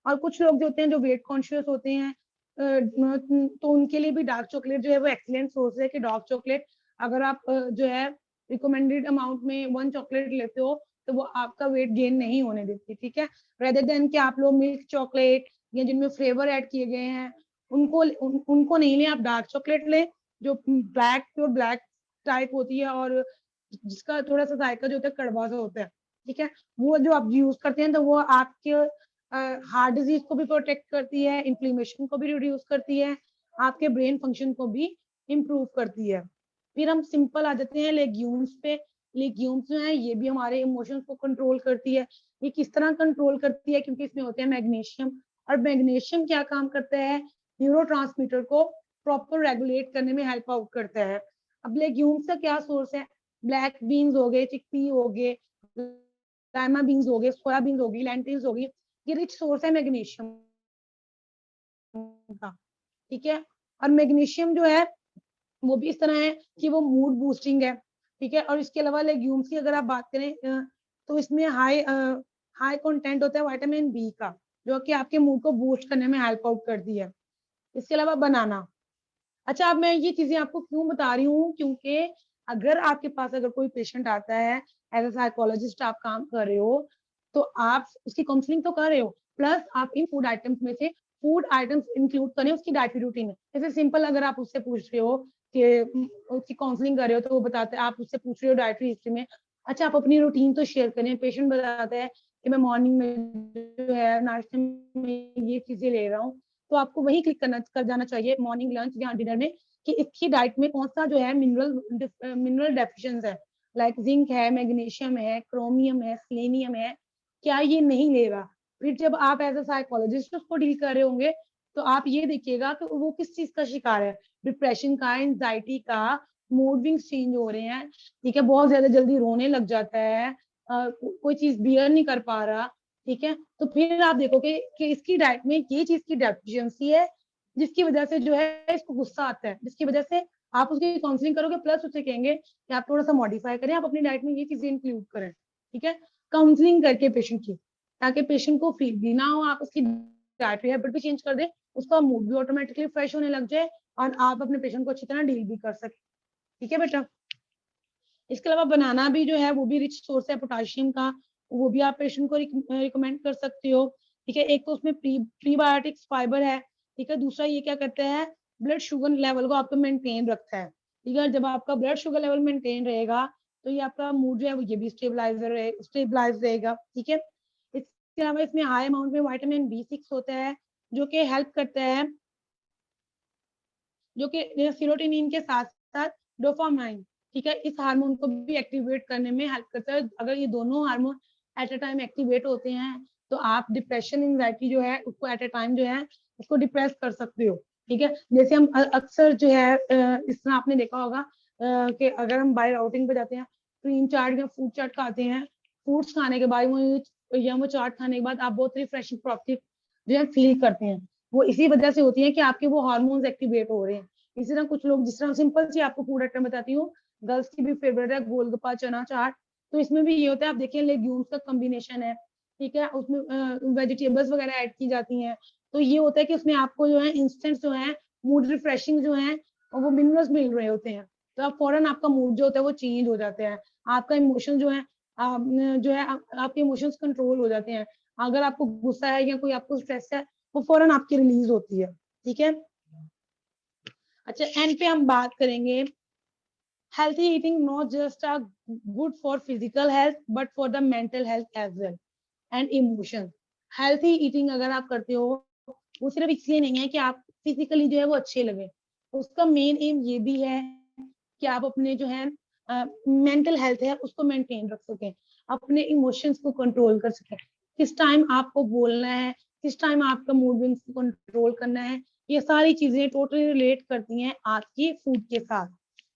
और कुछ लोग जो होते हैं जो वेट कॉन्शियस होते हैं तो उनके लिए भी डार्क चॉकलेट जो है वो एक्सीलेंट सोर्स है कि डार्क चॉकलेट अगर आप जो है रिकमेंडेड अमाउंट में 1 चॉकलेट लेते हो तो वो आपका वेट गेन नहीं होने देती। ठीक है। रेदर देन कि आप लोग मिल्क चॉकलेट या जिनमें फ्लेवर ऐड किए गए हैं उनको नहीं लें, आप डार्क चॉकलेट लें जो ब्लैक टाइप होती है और जिसका थोड़ा सा जायका जो होता है कड़वा सा होता है। ठीक है। वो जो आप यूज करते हैं तो वो आपके हार्ट डिजीज को भी प्रोटेक्ट करती है, इन्फ्लेमेशन को भी रिड्यूस करती है, आपके ब्रेन फंक्शन को भी इम्प्रूव करती है। फिर हम सिंपल आ जाते हैं लेग्यूम्स पे। लेग्यूम्स जो है ये भी हमारे इमोशंस को कंट्रोल करती है। ये किस तरह कंट्रोल करती है, क्योंकि इसमें होते हैं मैग्नीशियम, और मैग्नीशियम क्या काम करता है, न्यूरोट्रांसमीटर को प्रॉपर रेगुलेट करने में हेल्प आउट करता है। अब लेग्यूम्स का क्या सोर्स है, ब्लैक बीन्स हो गए, चिकपी हो गए, लाइमा बीन्स हो गए, सोया बीन्स हो गई, लेंटिल्स हो गई, ये रिच सोर्स है मैग्नीशियम का। ठीक है। और मैग्नीशियम जो है वो भी इस तरह है कि वो मूड बूस्टिंग है। ठीक है। और इसके अलावा लेग्यूम्स की अगर आप बात करें तो इसमें हाई कंटेंट होता है विटामिन बी का जो कि आपके मूड को बूस्ट करने में हेल्प आउट करती है। इसके अलावा बनाना। अच्छा अब मैं ये चीजें आपको क्यों बता रही हूँ, क्योंकि अगर आपके पास अगर कोई पेशेंट आता है एज अ साइकोलॉजिस्ट आप काम कर रहे हो, तो आप उसकी काउंसलिंग तो कर रहे हो, प्लस आप इन फूड आइटम्स में से फूड आइटम्स इंक्लूड करें उसकी डाइटरी रूटीन में। जैसे सिंपल अगर आप उससे पूछ रहे हो कि उसकी काउंसलिंग कर रहे हो, तो वो बताते हैं, आप उससे पूछ रहे हो डाइटरी हिस्ट्री में, अच्छा आप अपनी रूटीन तो शेयर करें। पेशेंट बताता है कि मैं मॉर्निंग में जो है नाश्ते में ये चीजें ले रहा हूँ, तो आपको वही क्लिक कर जाना चाहिए मॉर्निंग, लंच या डिनर में, कि इसकी डाइट में कौन सा जो है मिनरल डेफिशिएंसी है, लाइक जिंक है, मैग्नीशियम है, क्रोमियम है, सेलेनियम है, क्या ये नहीं ले रहा। फिर जब आप एज अ साइकोलॉजिस्ट उसको डील कर रहे होंगे, तो आप ये देखिएगा कि वो किस चीज का शिकार है, डिप्रेशन का, एंजाइटी का, मूड विंग्स चेंज हो रहे हैं, ठीक है, बहुत ज्यादा जल्दी रोने लग जाता है, कोई चीज बियर नहीं कर पा रहा, ठीक है। तो फिर आप देखोगे कि इसकी डाइट में ये चीज की डेफिशिएंसी है, जिसकी वजह से जो है इसको गुस्सा आता है, जिसकी वजह से आप उसकी काउंसलिंग करोगे, प्लस उससे कहेंगे कि आप थोड़ा सा मॉडिफाई करें, आप अपनी डाइट में ये चीजें इंक्लूड करें, ठीक है, काउंसलिंग करके पेशेंट की, ताकि पेशेंट को फील भी ना हो, आप उसकी डाइटरी हैबिट भी चेंज कर दें, उसका मूड भी ऑटोमेटिकली फ्रेश होने लग जाए, और आप अपने पेशेंट को अच्छी तरह डील भी कर सके, ठीक है बेटा। इसके अलावा बनाना भी जो है वो भी रिच सोर्स है पोटाशियम का, वो भी आप पेशेंट को रिकमेंड कर सकते हो, ठीक है। एक तो उसमें प्रीबायोटिक्स फाइबर है, ठीक है। दूसरा ये क्या करता है, ब्लड शुगर लेवल को आपको मेंटेन रखता है, ठीक है। जब आपका ब्लड शुगर लेवल मेंटेन रहेगा, तो ये आपका मूड जो है वो ये भी स्टेबलाइज रहेगा, ठीक है। इसके अलावा इसमें हाई अमाउंट में विटामिन B6 होता है, जो कि हेल्प करता है, जो कि सीरोटोनिन के साथ साथ डोपामाइन, ठीक है, इस हार्मोन को भी एक्टिवेट करने में हेल्प करता है। अगर ये दोनों hormone at a time activate होते हैं, तो आप डिप्रेशन, एंजाइटी जो है उसको एट अ टाइम जो है उसको डिप्रेस कर सकते हो, ठीक है। जैसे हम अक्सर जो है इस तरह आपने देखा होगा कि अगर हम बाहर आउटिंग पे जाते हैं, क्रीम चाट या फ्रूट चाट खाते हैं, फ्रूट्स खाने के बाद वो चाट खाने के बाद आप बहुत रिफ्रेशिंग प्रॉपर्टी जो है फील करते हैं, वो इसी वजह से होती है कि आपके वो हार्मोन्स एक्टिवेट हो रहे हैं। इसी तरह कुछ लोग, जिस तरह सिंपल सी आपको फूड आइटम बताती हूँ, गर्ल्स की भी फेवरेट है गोलगप्पा, चना चाट, तो इसमें भी ये होता है, आप देखिए लेग्यूम्स का कॉम्बिनेशन है, ठीक है, उसमें वेजिटेबल्स वगैरह ऐड की जाती हैं, तो ये होता है कि उसमें आपको जो है इंस्टेंट जो है मूड रिफ्रेशिंग जो है और वो मिनरल्स मिल रहे होते हैं, तो आप फौरन आपका मूड जो होता है वो चेंज हो जाते हैं, आपका इमोशन जो है आपके इमोशंस कंट्रोल हो जाते हैं। अगर आपको गुस्सा है या कोई आपको स्ट्रेस है, वो फौरन आपकी रिलीज होती है, ठीक है। अच्छा, एंड पे हम बात करेंगे, healthy eating not just a good for physical health but for the mental health as well and emotions। healthy eating अगर आप करते हो, वो सिर्फ इसलिए नहीं है कि आप फिजिकली जो है वो अच्छे लगे, उसका मेन एम ये भी है कि आप अपने जो है मेंटल हेल्थ है उसको मेंटेन रख सकें, अपने इमोशंस को कंट्रोल कर सकें, किस टाइम आपको बोलना है, किस टाइम आपका मूड विंग्स को कंट्रोल करना है, ये सारी चीजें टोटली रिलेट करती हैं आपकी फूड के साथ,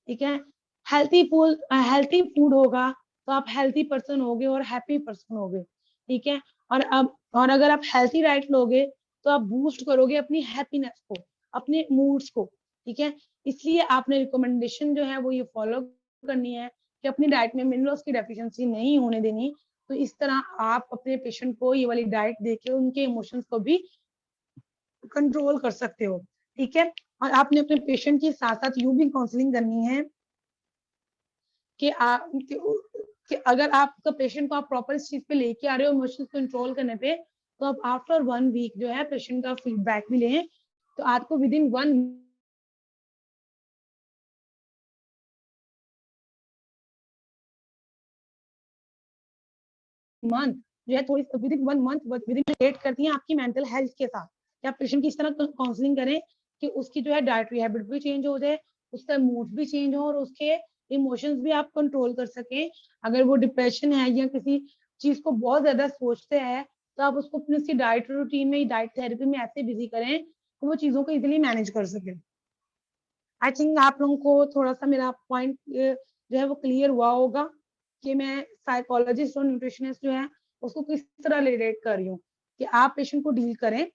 ठीक है। हेल्थी फूड होगा तो आप हेल्थी पर्सन होगे और हैप्पी पर्सन होगे, ठीक है। और अगर आप हेल्थी डाइट लोगे, तो आप बूस्ट करोगे अपनी हैप्पीनेस को, अपने मूड्स को, ठीक है। इसलिए आपने रिकमेंडेशन जो है वो ये फॉलो करनी है कि अपनी डाइट में मिनरल्स की डेफिशिएंसी नहीं होने देनी। तो इस तरह आप अपने पेशेंट को ये वाली डाइट देके उनके इमोशंस को भी कंट्रोल कर सकते हो, ठीक है। और आपने अपने पेशेंट के साथ साथ यूं भी काउंसलिंग करनी है कि कि अगर आपका पेशेंट को आप प्रॉपर इस चीज पे लेके आ रहे हो इमोशंस कंट्रोल करने पे, तो आप आफ्टर 1 वीक जो है पेशेंट का फीडबैक भी लें, तो आपको विद इन 1 मंथ जो है, थोड़ी with in 1 month with in relate करती है आपकी मेंटल हेल्थ के साथ, कि आप पेशेंट की इस तरह काउंसलिंग करें कि उसकी जो है डाइटरी हैबिट भी चेंज हो जाए, उसका मूड भी चेंज हो और उसके इमोशंस भी आप कंट्रोल कर सकें। अगर वो डिप्रेशन है या किसी चीज को बहुत ज्यादा सोचते हैं, तो आप उसको अपनी उसकी डाइट रूटीन में, डाइट थेरेपी में ऐसे बिजी करें कि वो चीजों को इजिली मैनेज कर सके। आई थिंक आप लोगों को थोड़ा सा मेरा पॉइंट जो है वो क्लियर हुआ होगा कि मैं साइकोलॉजिस्ट और न्यूट्रिशनिस्ट जो है उसको किस तरह रिलेट कर रही हूँ, कि आप पेशेंट को डील करें,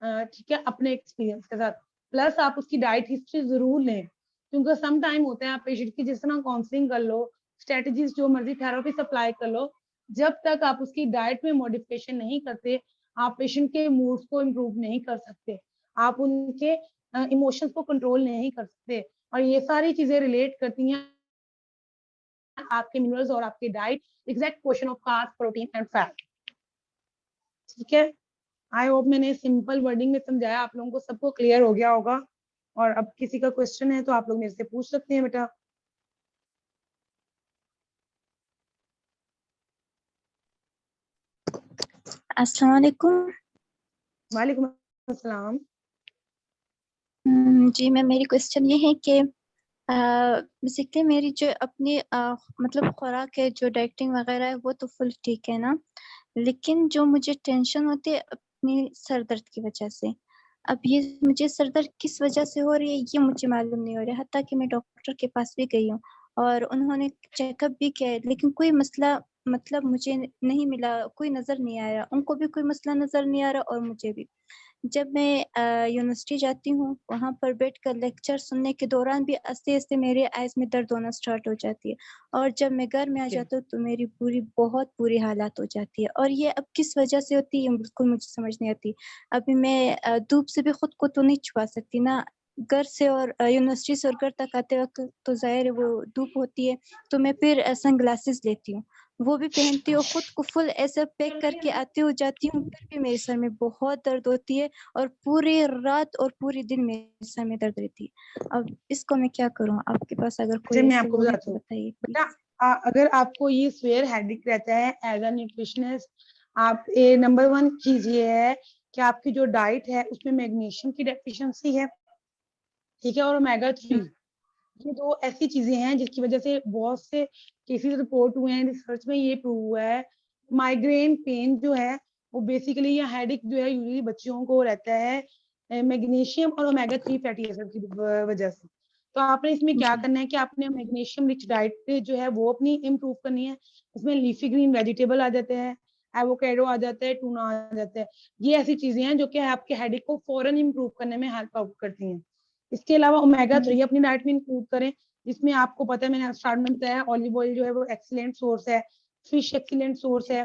ठीक है, अपने एक्सपीरियंस के साथ, प्लस आप उसकी डाइट हिस्ट्री जरूर लें, क्योंकि सम टाइम होता है आप पेशेंट की जिस तरह काउंसलिंग कर लो, स्ट्रेटजीज जो मर्जी थेरेपी सप्लाई कर लो, जब तक आप उसकी डाइट में मॉडिफिकेशन नहीं करते, आप पेशेंट के मूड्स को इम्प्रूव नहीं कर सकते, आप उनके इमोशंस को कंट्रोल नहीं कर सकते। और ये सारी चीजें रिलेट करती हैं आपके मिनरल्स और आपके diet, exact question of carb, protein and fat. ठीक है, आई होप मैंने सिंपल वर्डिंग में समझाया, आप लोगों को सबको क्लियर हो गया होगा। और अब किसी का क्वेश्चन है तो आप लोग मेरे से पूछ सकते हैं बेटा। अस्सलाम वालेकुम। वालेकुम अस्सलाम। जी मैम, मेरी क्वेश्चन ये है कि बेसिकली मेरी जो अपनी मतलब खुराक है, जो डाइटिंग वगैरह है, वो तो फुल ठीक है ना, लेकिन जो मुझे टेंशन होती है अपनी सर दर्द की वजह से। अब ये मुझे सर दर्द किस वजह से हो रही है ये मुझे मालूम नहीं हो रहा है। हत्ता कि मैं डॉक्टर के पास भी गई हूँ और उन्होंने चेकअप भी किया है, लेकिन कोई मसला मतलब मुझे नहीं मिला, कोई नजर नहीं आया, उनको भी कोई मसला नजर नहीं आ रहा और मुझे भी। जब मैं यूनिवर्सिटी जाती हूँ, वहाँ पर बैठकर लेक्चर सुनने के दौरान भी आस्ते-आस्ते मेरे आइज़ में दर्द होना स्टार्ट हो जाती है और जब मैं घर में आ जाती हूँ तो मेरी बहुत बुरी हालत हो जाती है और ये अब किस वजह से होती है बिल्कुल मुझे समझ नहीं आती। अभी मैं धूप से भी खुद को तो नहीं छुपा सकती ना, घर से और यूनिवर्सिटी से और घर तक आते वक़्त तो ज़ाहिर है वो धूप होती है, तो मैं फिर सनग्लासेस लेती हूँ। वो भी पहनती हूँ, खुद को फुल ऐसा पैक करके आती हूँ, जाती हूँ, फिर भी मेरे सर में बहुत दर्द होती है और पूरी रात और पूरे दिन मेरे सर में दर्द रहती है। अब इसको मैं क्या करूँ? आपके पास अगर अच्छा, कोई मैं ऐसे आपको वो है बताती तो हूँ बताइए बेटा। प्लीज़। अगर आपको ये स्वेयर हेडेक रहता है एज अ न्यूट्रिशनिस्ट, आप नंबर 1 चीज ये है कि आपकी जो डाइट है उसमें मैग्नीशियम की डेफिशिएंसी है, ठीक है, और ओमेगा 3। ये दो ऐसी चीजें हैं जिसकी वजह से बहुत से केसेस रिपोर्ट हुए हैं, रिसर्च में ये प्रूव हुआ है। माइग्रेन पेन जो है वो बेसिकली, या हेडेक जो है यूजुअली बच्चों को रहता है मैग्नीशियम और ओमेगा 3 फैटी एसिड की वजह से। तो आपने इसमें क्या जी, करना है कि आपने मैग्नीशियम रिच डाइट जो है वो अपनी इम्प्रूव करनी है। इसमें लीफी ग्रीन वेजिटेबल आ जाते हैं, एवोकेडो आ जाता है, टूना आ जाता है। ये ऐसी चीजें हैं जो कि आपके हेडेक को फौरन इम्प्रूव करने में हेल्प आउट करती हैं। इसके अलावा ओमेगा 3 अपनी डाइट में इंक्लूड करें, जिसमें आपको पता है, मैंने स्टार्ट में बताया, ऑलिव ऑयल जो है वो एक्सीलेंट सोर्स है, फिश एक्सीलेंट सोर्स है,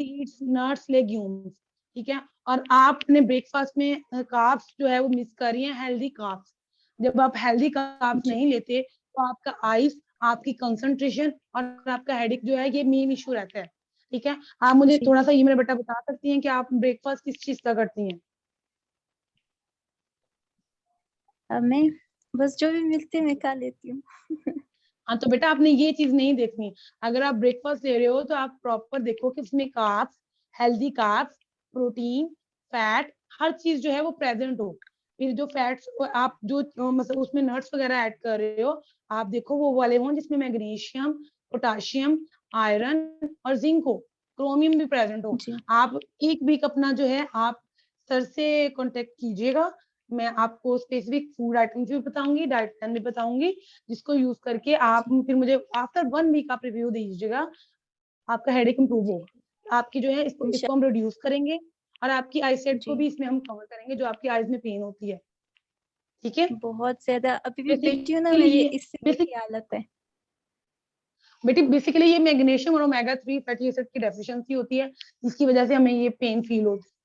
सीड्स, नट्स, लेग्यूम्स, ठीक है। और आप अपने ब्रेकफास्ट में कार्ब्स जो है वो मिस कर रही हैं, हेल्दी कार्ब्स। जब आप हेल्दी कार्ब्स जी, नहीं लेते तो आपका आइज, आपकी कंसंट्रेशन और आपका हेडेक जो है ये मेन इशू रहता है, ठीक है। आप मुझे जी। थोड़ा सा ये मेरा बेटा बता सकती हैं कि आप ब्रेकफास्ट किस चीज का करती हैं? मैं बस जो भी मिलती है मैं खा लेती हूँ। हाँ, तो बेटा आपने ये चीज नहीं देखनी। अगर आप ब्रेकफास्ट ले रहे हो तो आप प्रॉपर देखो कि उसमें carbs, healthy carbs, protein, fat, हर चीज जो है वो प्रेजेंट हो। फिर जो फैट्स आप जो मतलब उसमें नट्स वगैरह ऐड कर रहे हो, आप देखो वो वाले हों जिसमें मैग्नीशियम, पोटाशियम, आयरन और जिंक हो, क्रोमियम भी प्रेजेंट हो। जी, आप एक वीक अपना जो है आप सर से कांटेक्ट कीजिएगा। मैं आपको स्पेसिफिक फूड आइटम्स भी बताऊंगी, डाइट प्लान भी बताऊंगी, जिसको यूज करके आप फिर मुझे आफ्टर 1 वीक आप रिव्यू दीजिएगा, आपका हेडेक इंप्रूव होगा। आपकी जो है इंशा इसको हम रिड्यूस करेंगे और आपकी आईसाइट को जी, भी इसमें हम कवर करेंगे, जो आपकी आईज में पेन होती है, ठीक है। बहुत ज़्यादा अभी भी बैठी हूँ ना, बेसिकली मेरी ये इससे बेसिक बुरी हालत है। बेटी बेसिकली ये मैग्नीशियम और ओमेगा 3 फैटी एसिड की डेफिशिएंसी होती है, जिसकी वजह से हमें ये पेन फील होती है।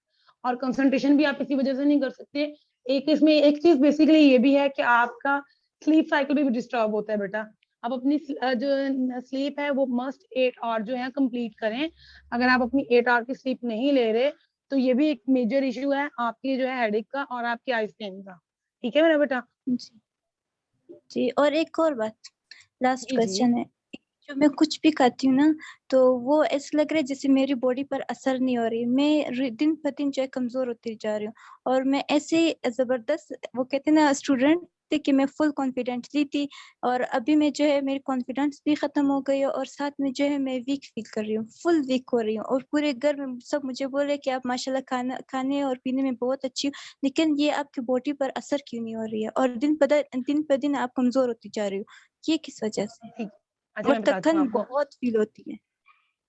और कंसंट्रेशन भी आप इसी वजह से नहीं कर सकते। एक इसमें एक चीज बेसिकली ये भी है कि आपका स्लीप साइकिल भी डिस्टर्ब होता है बेटा। आप अपनी जो स्लीप है वो मस्ट 8 आवर जो है कंप्लीट करें। अगर आप अपनी 8 आवर की स्लीप नहीं ले रहे तो ये भी एक मेजर इशू है आपकी जो है हेडेक का और आपकी आइज पेन का, ठीक है मेरा बेटा। जी, जी। और एक और बात, लास्ट जी जी। क्वेश्चन है। जो मैं कुछ भी खाती हूँ ना, तो वो ऐसा लग रहा है जैसे मेरी बॉडी पर असर नहीं हो रही। मैं दिन ब दिन जो है कमज़ोर होती जा रही हूँ और मैं ऐसे ज़बरदस्त, वो कहते हैं ना, स्टूडेंट थी कि मैं फुल कॉन्फिडेंटली थी और अभी मैं जो है मेरी कॉन्फिडेंस भी ख़त्म हो गई है और साथ में जो है मैं वीक फ़ील कर रही हूँ, फुल वीक हो रही हूँ और पूरे घर में सब मुझे बोल रहे हैं कि आप माशाल्लाह खाने और पीने में बहुत अच्छी हो, लेकिन ये आपकी बॉडी पर असर क्यों नहीं हो रही है और दिन ब दिन आप कमज़ोर होती जा रही हो। ये किस वजह से? ठीक। अच्छा, और मैं बताती हूँ थकन आपको। बहुत फ़ील होती है।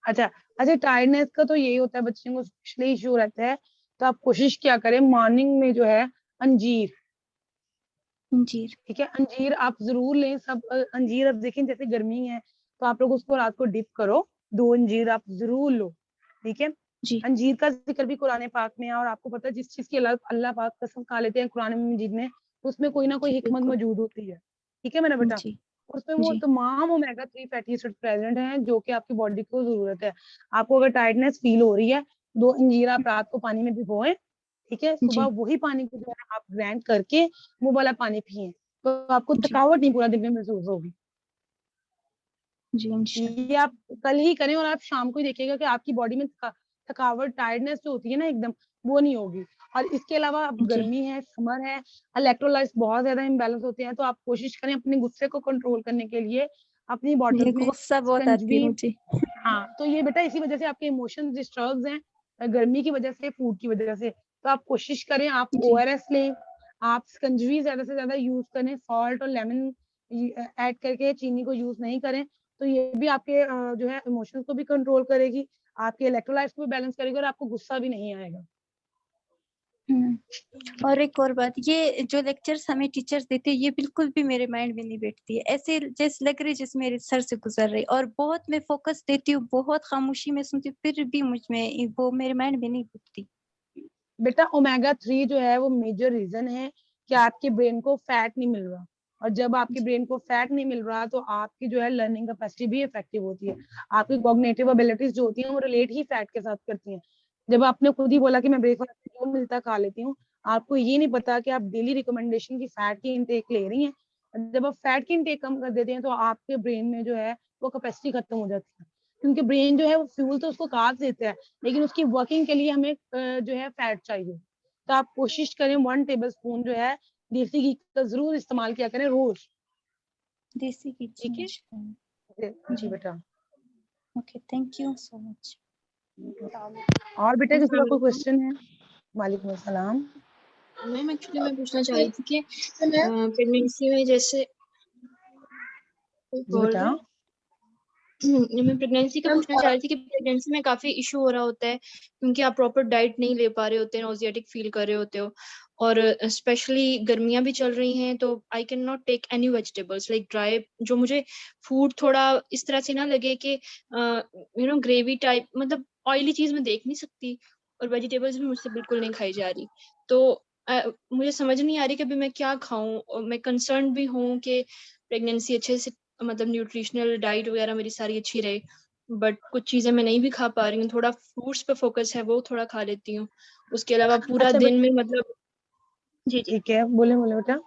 अच्छा, अच्छा, टायर्डनेस का तो यही होता है, बच्चों को स्पेशली इशू रहता है। तो आप कोशिश क्या करें, मॉर्निंग में जो है अंजीर, जी, ठीक है, अंजीर आप जरूर लें। सब अंजीर अब देखें जैसे गर्मी है तो आप लोग उसको रात को डिप करो, 2 अंजीर आप जरूर लो, ठीक है। जी, अंजीर का जिक्र भी कुरान पाक में है और आपको पता है जिस चीज की अल्लाह अल्लाह पाक कसम खा लेते हैं कुरान मजीद में, तो उसमें कोई ना कोई जी, हिकमत बिल्कुल। मौजूद होती है, ठीक है मेरा बेटा। जी, उसमें वो जी तमाम ओमेगा 3 फैटी एसिड प्रेजेंट हैं जो कि आपकी बॉडी को जरूरत है। आपको अगर टायर्डनेस फील हो रही है, 2 अंजीर आप रात को पानी में भिगोएं, ठीक है, सुबह जी वही पानी को जो है आप ग्राइंड करके वो वाला पानी पिए, तो आपको जी थकावट नहीं पूरा दिन में महसूस होगी। जी इंशाल्लाह। ये आप कल ही करें और आप शाम को ही देखिएगा कि आपकी बॉडी में थकावट, टायर्डनेस जो होती है ना एकदम, वो नहीं होगी। और इसके अलावा अब जी गर्मी है, समर है, इलेक्ट्रोलाइट्स बहुत ज्यादा इम्बैलेंस होते हैं, तो आप कोशिश करें अपने गुस्से को कंट्रोल करने के लिए अपनी ये बॉटल्स में गुस्सा बहुत आती है स्कंजवी। मुझे। हाँ, तो ये बेटा इसी वजह से आपके इमोशंस डिस्टर्ब्स हैं, गर्मी की वजह से, फूड की वजह से। तो आप कोशिश करें, आप जी ओआरएस लें, आप स्कंजवी ज्यादा से ज्यादा यूज करें, सॉल्ट और लेमन ऐड करके, चीनी को यूज नहीं करें। तो ये भी आपके जो है इमोशंस को भी कंट्रोल करेगी, आपके इलेक्ट्रोलाइट्स को भी बैलेंस करेगी और आपको गुस्सा भी नहीं आएगा। और एक और बात, ये जो लेक्चर्स हमें टीचर्स देते हैं ये बिल्कुल भी मेरे माइंड में नहीं बैठती है, ऐसे जैसे लग रही है जैसे मेरे सर से गुजर रही। और बहुत मैं फोकस देती हूँ, बहुत खामोशी में सुनती हूँ, फिर भी मुझ में वो मेरे माइंड में नहीं बैठती। बेटा ओमेगा 3 जो है वो मेजर रीजन है कि आपके ब्रेन को फैट नहीं मिल रहा, और जब आपके ब्रेन को फैट नहीं मिल रहा तो आपकी जो है लर्निंग कैपेसिटी भी इफेक्टिव होती है, आपकी कॉग्निटिव एबिलिटीज जो होती हैं वो रिलेट ही फैट के साथ करती हैं। जब आपने खुद ही बोला कि मैं ब्रेकफास्ट में जो मिलता खा लेती हूँ, आपको ये नहीं पता कि आप डेली रिकमेंडेशन की फैट की इंटेक ले रही हैं। जब आप फैट की इंटेक कम कर देते हैं तो आपके ब्रेन में जो है वो कैपेसिटी खत्म हो जाती है, क्योंकि ब्रेन जो है वो फ्यूल तो उसको कार्ब्स देता है, लेकिन उसकी वर्किंग के लिए हमें जो है फैट चाहिए। तो आप कोशिश करें 1 टेबल स्पून जो है देसी घी का जरूर इस्तेमाल किया करें रोज। देसी घी ठीक है इंशाल्लाह। जी जी बेटा। Okay, thank you so much. और बेटा किसी का कोई क्वेश्चन है? वालेकुम अस्सलाम। मैम एक्चुअली मैं पूछना चाह रही थी कि प्रेगनेंसी में जैसे कोई जी बोल बेटा। रहा है मैं प्रेगनेंसी का पूछना चाह रही थी कि प्रेगनेंसी में काफी इशू हो रहा होता है क्योंकि आप प्रॉपर डाइट नहीं ले पा रहे होते हैं, नॉजियाटिक फील कर रहे होते हो, और स्पेशली गर्मियां भी चल रही हैं, तो I can not take any vegetables like dry, जो मुझे फूड थोड़ा इस तरह से ना लगे कि ग्रेवी टाइप, मतलब ऑयली चीज मैं देख नहीं सकती, और वेजिटेबल्स भी मुझसे बिल्कुल नहीं खाई जा रही। तो मुझे समझ नहीं आ रही कि अभी मैं क्या खाऊं, और मैं कंसर्न भी हूँ कि प्रेगनेंसी अच्छे से, मतलब न्यूट्रिशनल डाइट वगैरह मेरी सारी अच्छी रहे, बट कुछ चीजें मैं नहीं भी खा पा रही हूँ। थोड़ा फ्रूट्स पे फोकस है, वो थोड़ा खा लेती हूँ, उसके अलावा पूरा अच्छा दिन में मतलब जी जी, ठीक है, बोले बोले बेटा।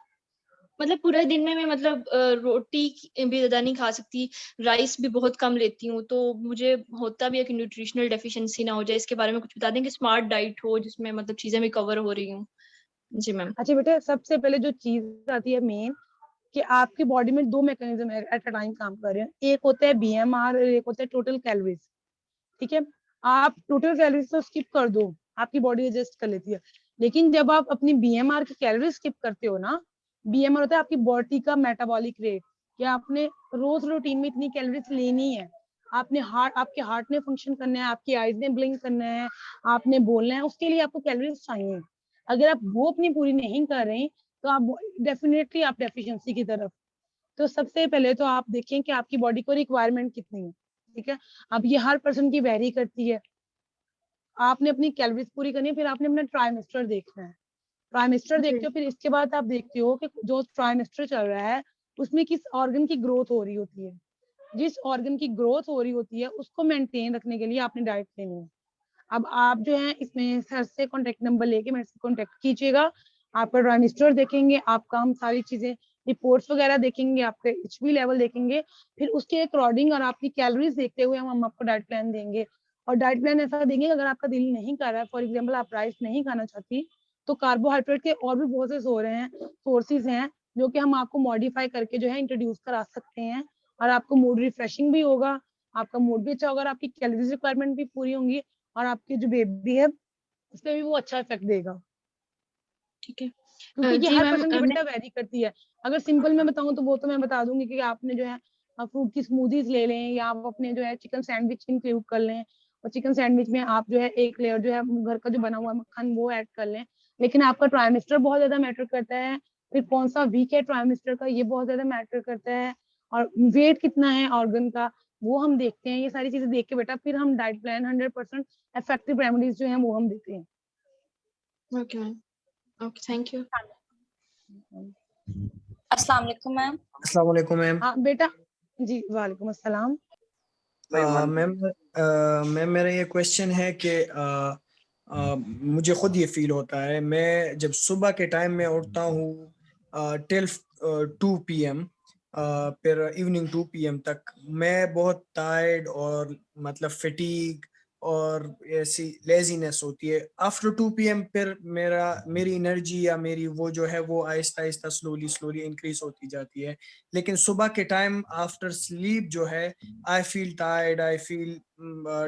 मतलब पूरे दिन में मैं मतलब रोटी भी ज्यादा नहीं खा सकती, राइस भी बहुत कम लेती हूँ, तो मुझे होता भी है कि न्यूट्रिशनल डेफिशिएंसी ना हो जाए। इसके बारे में कुछ बता दें कि स्मार्ट डाइट हो जिसमें मतलब चीजें भी कवर हो रही हूँ। जी मैम। अच्छा बेटा, सबसे पहले जो चीज आती है मेन, कि आपकी बॉडी में 2 मैकेनिज्म एट अ टाइम काम कर रहे हैं, एक होता है बीएमआर और एक होता है टोटल कैलोरीज। ठीक है, आप टोटल कैलोरीज तो स्किप कर दो, आपकी बॉडी एडजस्ट कर लेती है, लेकिन जब आप अपनी बीएमआर की कैलोरी स्किप करते हो ना, बीएमआर होता है आपकी बॉडी का मेटाबॉलिक रेट, कि आपने रोज रूटीन में इतनी कैलोरीज लेनी है, आपके हार्ट ने फंक्शन करना है, आपकी आईज ने ब्लिंक करना है, आपने बोलना है, उसके लिए आपको कैलोरीज चाहिए। अगर आप वो अपनी पूरी नहीं कर रहे तो आप डेफिनेटली आप डेफिशिएंसी की तरफ। तो सबसे पहले तो आप देखें कि आपकी बॉडी को रिक्वायरमेंट कितनी है। ठीक है, अब ये हर पर्सन की वेरी करती है। आपने अपनी कैलोरीज पूरी करनी है, फिर आपने अपना ट्राइमेस्टर देखना है। ट्राइमेस्टर जी देखते हो, फिर इसके बाद आप देखते हो कि जो ट्राइमेस्टर चल रहा है उसमें किस ऑर्गन की ग्रोथ हो रही होती है। जिस ऑर्गन की ग्रोथ हो रही होती है उसको मेंटेन रखने के लिए आपने डाइट लेनी है। अब आप जो है इसमें सर से कॉन्टेक्ट नंबर लेके मेरे से कॉन्टेक्ट कीजिएगा, आपका ट्राइमेस्टर देखेंगे, आपका हम सारी चीजें रिपोर्ट्स वगैरह देखेंगे, आपके एचबी लेवल देखेंगे, फिर उसके अकॉर्डिंग और आपकी कैलोरीज देखते हुए हम आपको डाइट प्लान देंगे। और डाइट प्लान ऐसा देंगे, अगर आपका दिल नहीं कर रहा है, फॉर एग्जाम्पल आप राइस नहीं खाना चाहती, तो कार्बोहाइड्रेट के और भी बहुत से सोर्सेज हैं जो कि हम आपको मॉडिफाई करके जो है इंट्रोड्यूस करा सकते हैं, और आपको मूड रिफ्रेशिंग भी होगा, आपका मूड भी अच्छा होगा, और आपकी कैलोरीज रिक्वायरमेंट भी पूरी होंगी, और आपकी जो बेबी है उस पर भी वो अच्छा इफेक्ट देगा। ठीक है। क्योंकि ये जी हर मैम, पर्सन की मैं बेटा वेरी करती है। अगर सिंपल में बताऊं तो वो तो मैं बता दूंगी कि आपने जो है फ्रूट की स्मूदीज ले लें, या आप अपने जो है चिकन सैंडविच इंक्लूड कर लें, और चिकन सैंडविच में आप जो है एक लेयर जो है घर का जो बना हुआ मक्खन वो ऐड कर लें। लेकिन आपका ट्राइमेस्टर बहुत ज्यादा मैटर करता है, फिर कौन सा वीक है ट्राइमेस्टर का ये बहुत ज्यादा मैटर करता है, और वेट कितना है ऑर्गन का वो हम देखते हैं। ये सारी चीजें देख के बेटा फिर हम डाइट प्लान 100% इफेक्टिव रेमेडीज जो है वो हम देते हैं। Okay ma'am, okay, thank you. अस्सलाम वालेकुम मैम। अस्सलाम वालेकुम मैम। हाँ बेटा जी, वालेकुम अस्सलाम। मैम मेरा ये क्वेश्चन है कि मुझे खुद ये फील होता है, मैं जब सुबह के टाइम में उठता हूँ टिल 2 PM, फिर इवनिंग 2 PM तक मैं बहुत टायर्ड और मतलब फटीग और ऐसी लेजीनेस होती है। आफ्टर 2 PM फिर मेरी एनर्जी या मेरी वो जो है वो आहिस्ता आहिस्ता स्लोली इंक्रीज होती जाती है। लेकिन सुबह के टाइम आफ्टर स्लीप जो है I feel tired, I feel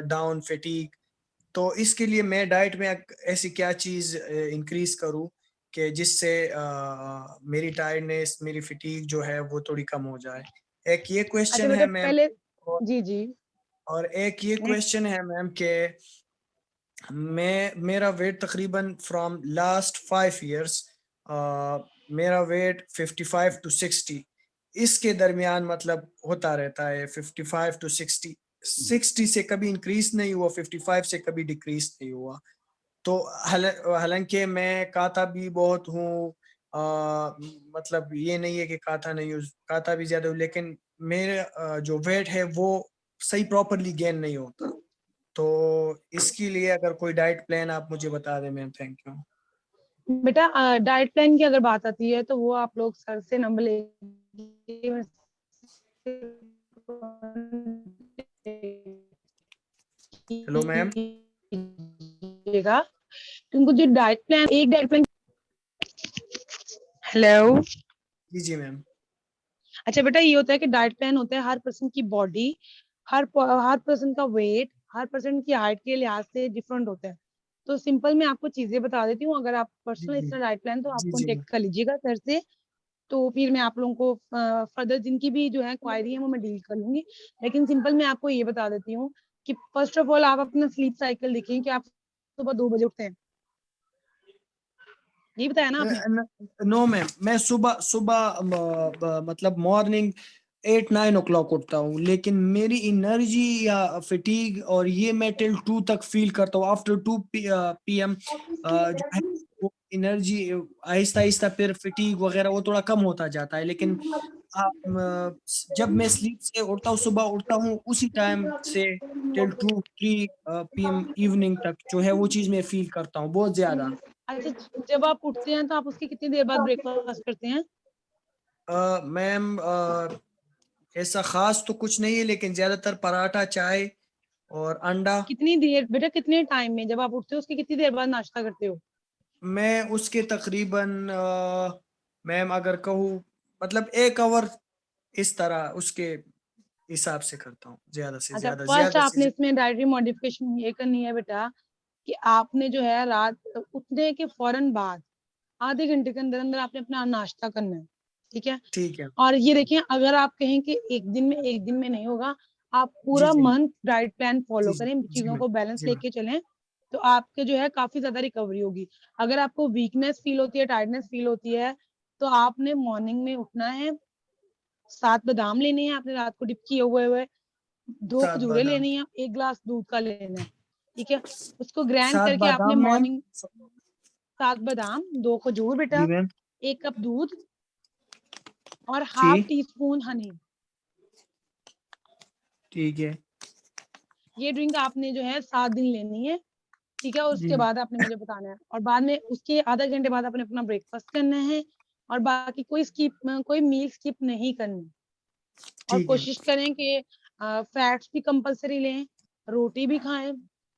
down, fatigue. तो इसके लिए मैं डाइट में ऐसी क्या चीज इंक्रीज करूं कि जिससे मेरी टायर्डनेस, मेरी फटीग जो है वो थोड़ी कम हो जाए। एक ये अच्छा क्वेश्चन बेटा है मैम, पहले जी जी और एक ये नेक्स्ट। क्वेश्चन है मैम कि मेरा वेट तकरीबन फ्रॉम लास्ट 5 इयर्स मेरा वेट 55 to 60 इसके दरमियान मतलब होता रहता है। 55 to 60 से कभी इंक्रीज नहीं हुआ, 55 से कभी डिक्रीज नहीं हुआ। तो हालांकि मैं काता भी बहुत हूँ, मतलब ये नहीं है कि काता नहीं हूँ, काता भी ज्यादा हूँ, लेकिन मेरे जो वेट है वो सही प्रॉपरली गेन नहीं होता। तो इसके लिए अगर कोई डाइट प्लान आप मुझे बता दें मैम, थैंक यू। बेटा डाइट प्लान की अगर बात आती है तो वो आप लोग सर से नंबर लेके हेलो मैम। कीजिएगा। तुमको जो डाइट प्लान, एक डाइट प्लान। हेलो। जी मैम। अच्छा बेटा ये होता है कि डाइट प्लान होता है हर पर्सन की बॉडी, हर पर्सन का वेट, हर पर्सन की हाइट के लिहाज से डिफरेंट होता है। तो सिंपल मैं आपको चीजें बता देती हूँ, अगर आप जी पर्सनल इस तरह डाइट प्लान तो आप जी कॉन्टेक्ट कर लीजिएगा सर से। तो फिर मैं आप लोगों को फर्दर जिनकी भी जो है क्वायरी है वो मैं डील कर लूंगी। लेकिन सिंपल मैं आपको ये बता देती हूँ कि फर्स्ट ऑफ ऑल आप अपना स्लीप साइकिल देखिए कि आप सुबह 2 बजे उठते हैं, ये बताया ना आपने? नो मैम, मैं सुबह सुबह मतलब मॉर्निंग 8-9 ओ क्लॉक उठता हूँ, लेकिन मेरी एनर्जी या फटीग और ये मैं टिल 2 तक फील करता हूँ। आफ्टर 2 PM जो है वो एनर्जी आहिस्ता आहिस्ता फिर फटीग वगैरह वो थोड़ा कम होता जाता है। लेकिन जब मैं स्लीप से उठता हूँ, सुबह उठता हूँ, उसी टाइम से टिल 2-3 PM इवनिंग तक जो है वो चीज मैं फील करता हूँ बहुत ज्यादा। अच्छा जब आप उठते हैं तो आप उसकी कितनी देर बाद ब्रेकफास्ट करते हैं? मैम ऐसा खास तो कुछ नहीं है, लेकिन ज्यादातर पराठा, चाय और अंडा। कितनी देर बेटा, कितने टाइम में जब आप उठते हो उसकी कितनी देर बाद नाश्ता करते हो? मैं उसके तकरीबन मैम अगर कहूँ मतलब 1 आवर इस तरह उसके हिसाब से करता हूँ, अच्छा फर्स्ट आपने इसमें डाइटरी मॉडिफिकेशन ये करनी है बेटा कि आपने जो है रात उठने के फौरन बाद आधे घंटे के अंदर अंदर आपने अपना नाश्ता करना है, ठीक है? ठीक है। और ये देखिए अगर आप कहें कि एक दिन में नहीं होगा, आप जी पूरा जी मंथ डाइट प्लान फॉलो जी जी करें, जी चीजों मैम। को बैलेंस जी मैम। लेके चलें, तो आपके जो है काफी ज्यादा रिकवरी होगी। अगर आपको वीकनेस फील होती है, टायर्डनेस फील होती है, तो आपने मॉर्निंग में उठना है, 7 बादाम लेने हैं आपने रात को डिप किए हुए, 2 7 खजूरें बादाम। लेनी है, 1 ग्लास दूध का लेना है, ठीक है? उसको ग्राइंड 7 करके आपने बादाम मैम। मॉर्निंग 7 बादाम, 2 खजूर बेटा, जी मैम। 1 कप दूध और जी हाफ टी स्पून हनी। ठीक है। ये ड्रिंक आपने जो है 7 दिन लेनी है, ठीक है? और जी उसके बाद आपने मुझे बताना है, और बाद में उसके आधा घंटे बाद आपने अपना ब्रेकफास्ट करना है, और बाकी कोई मील स्किप नहीं करनी। और ठीक है। कोशिश करें कि फैट्स भी कंपलसरी लें, रोटी भी खाएं,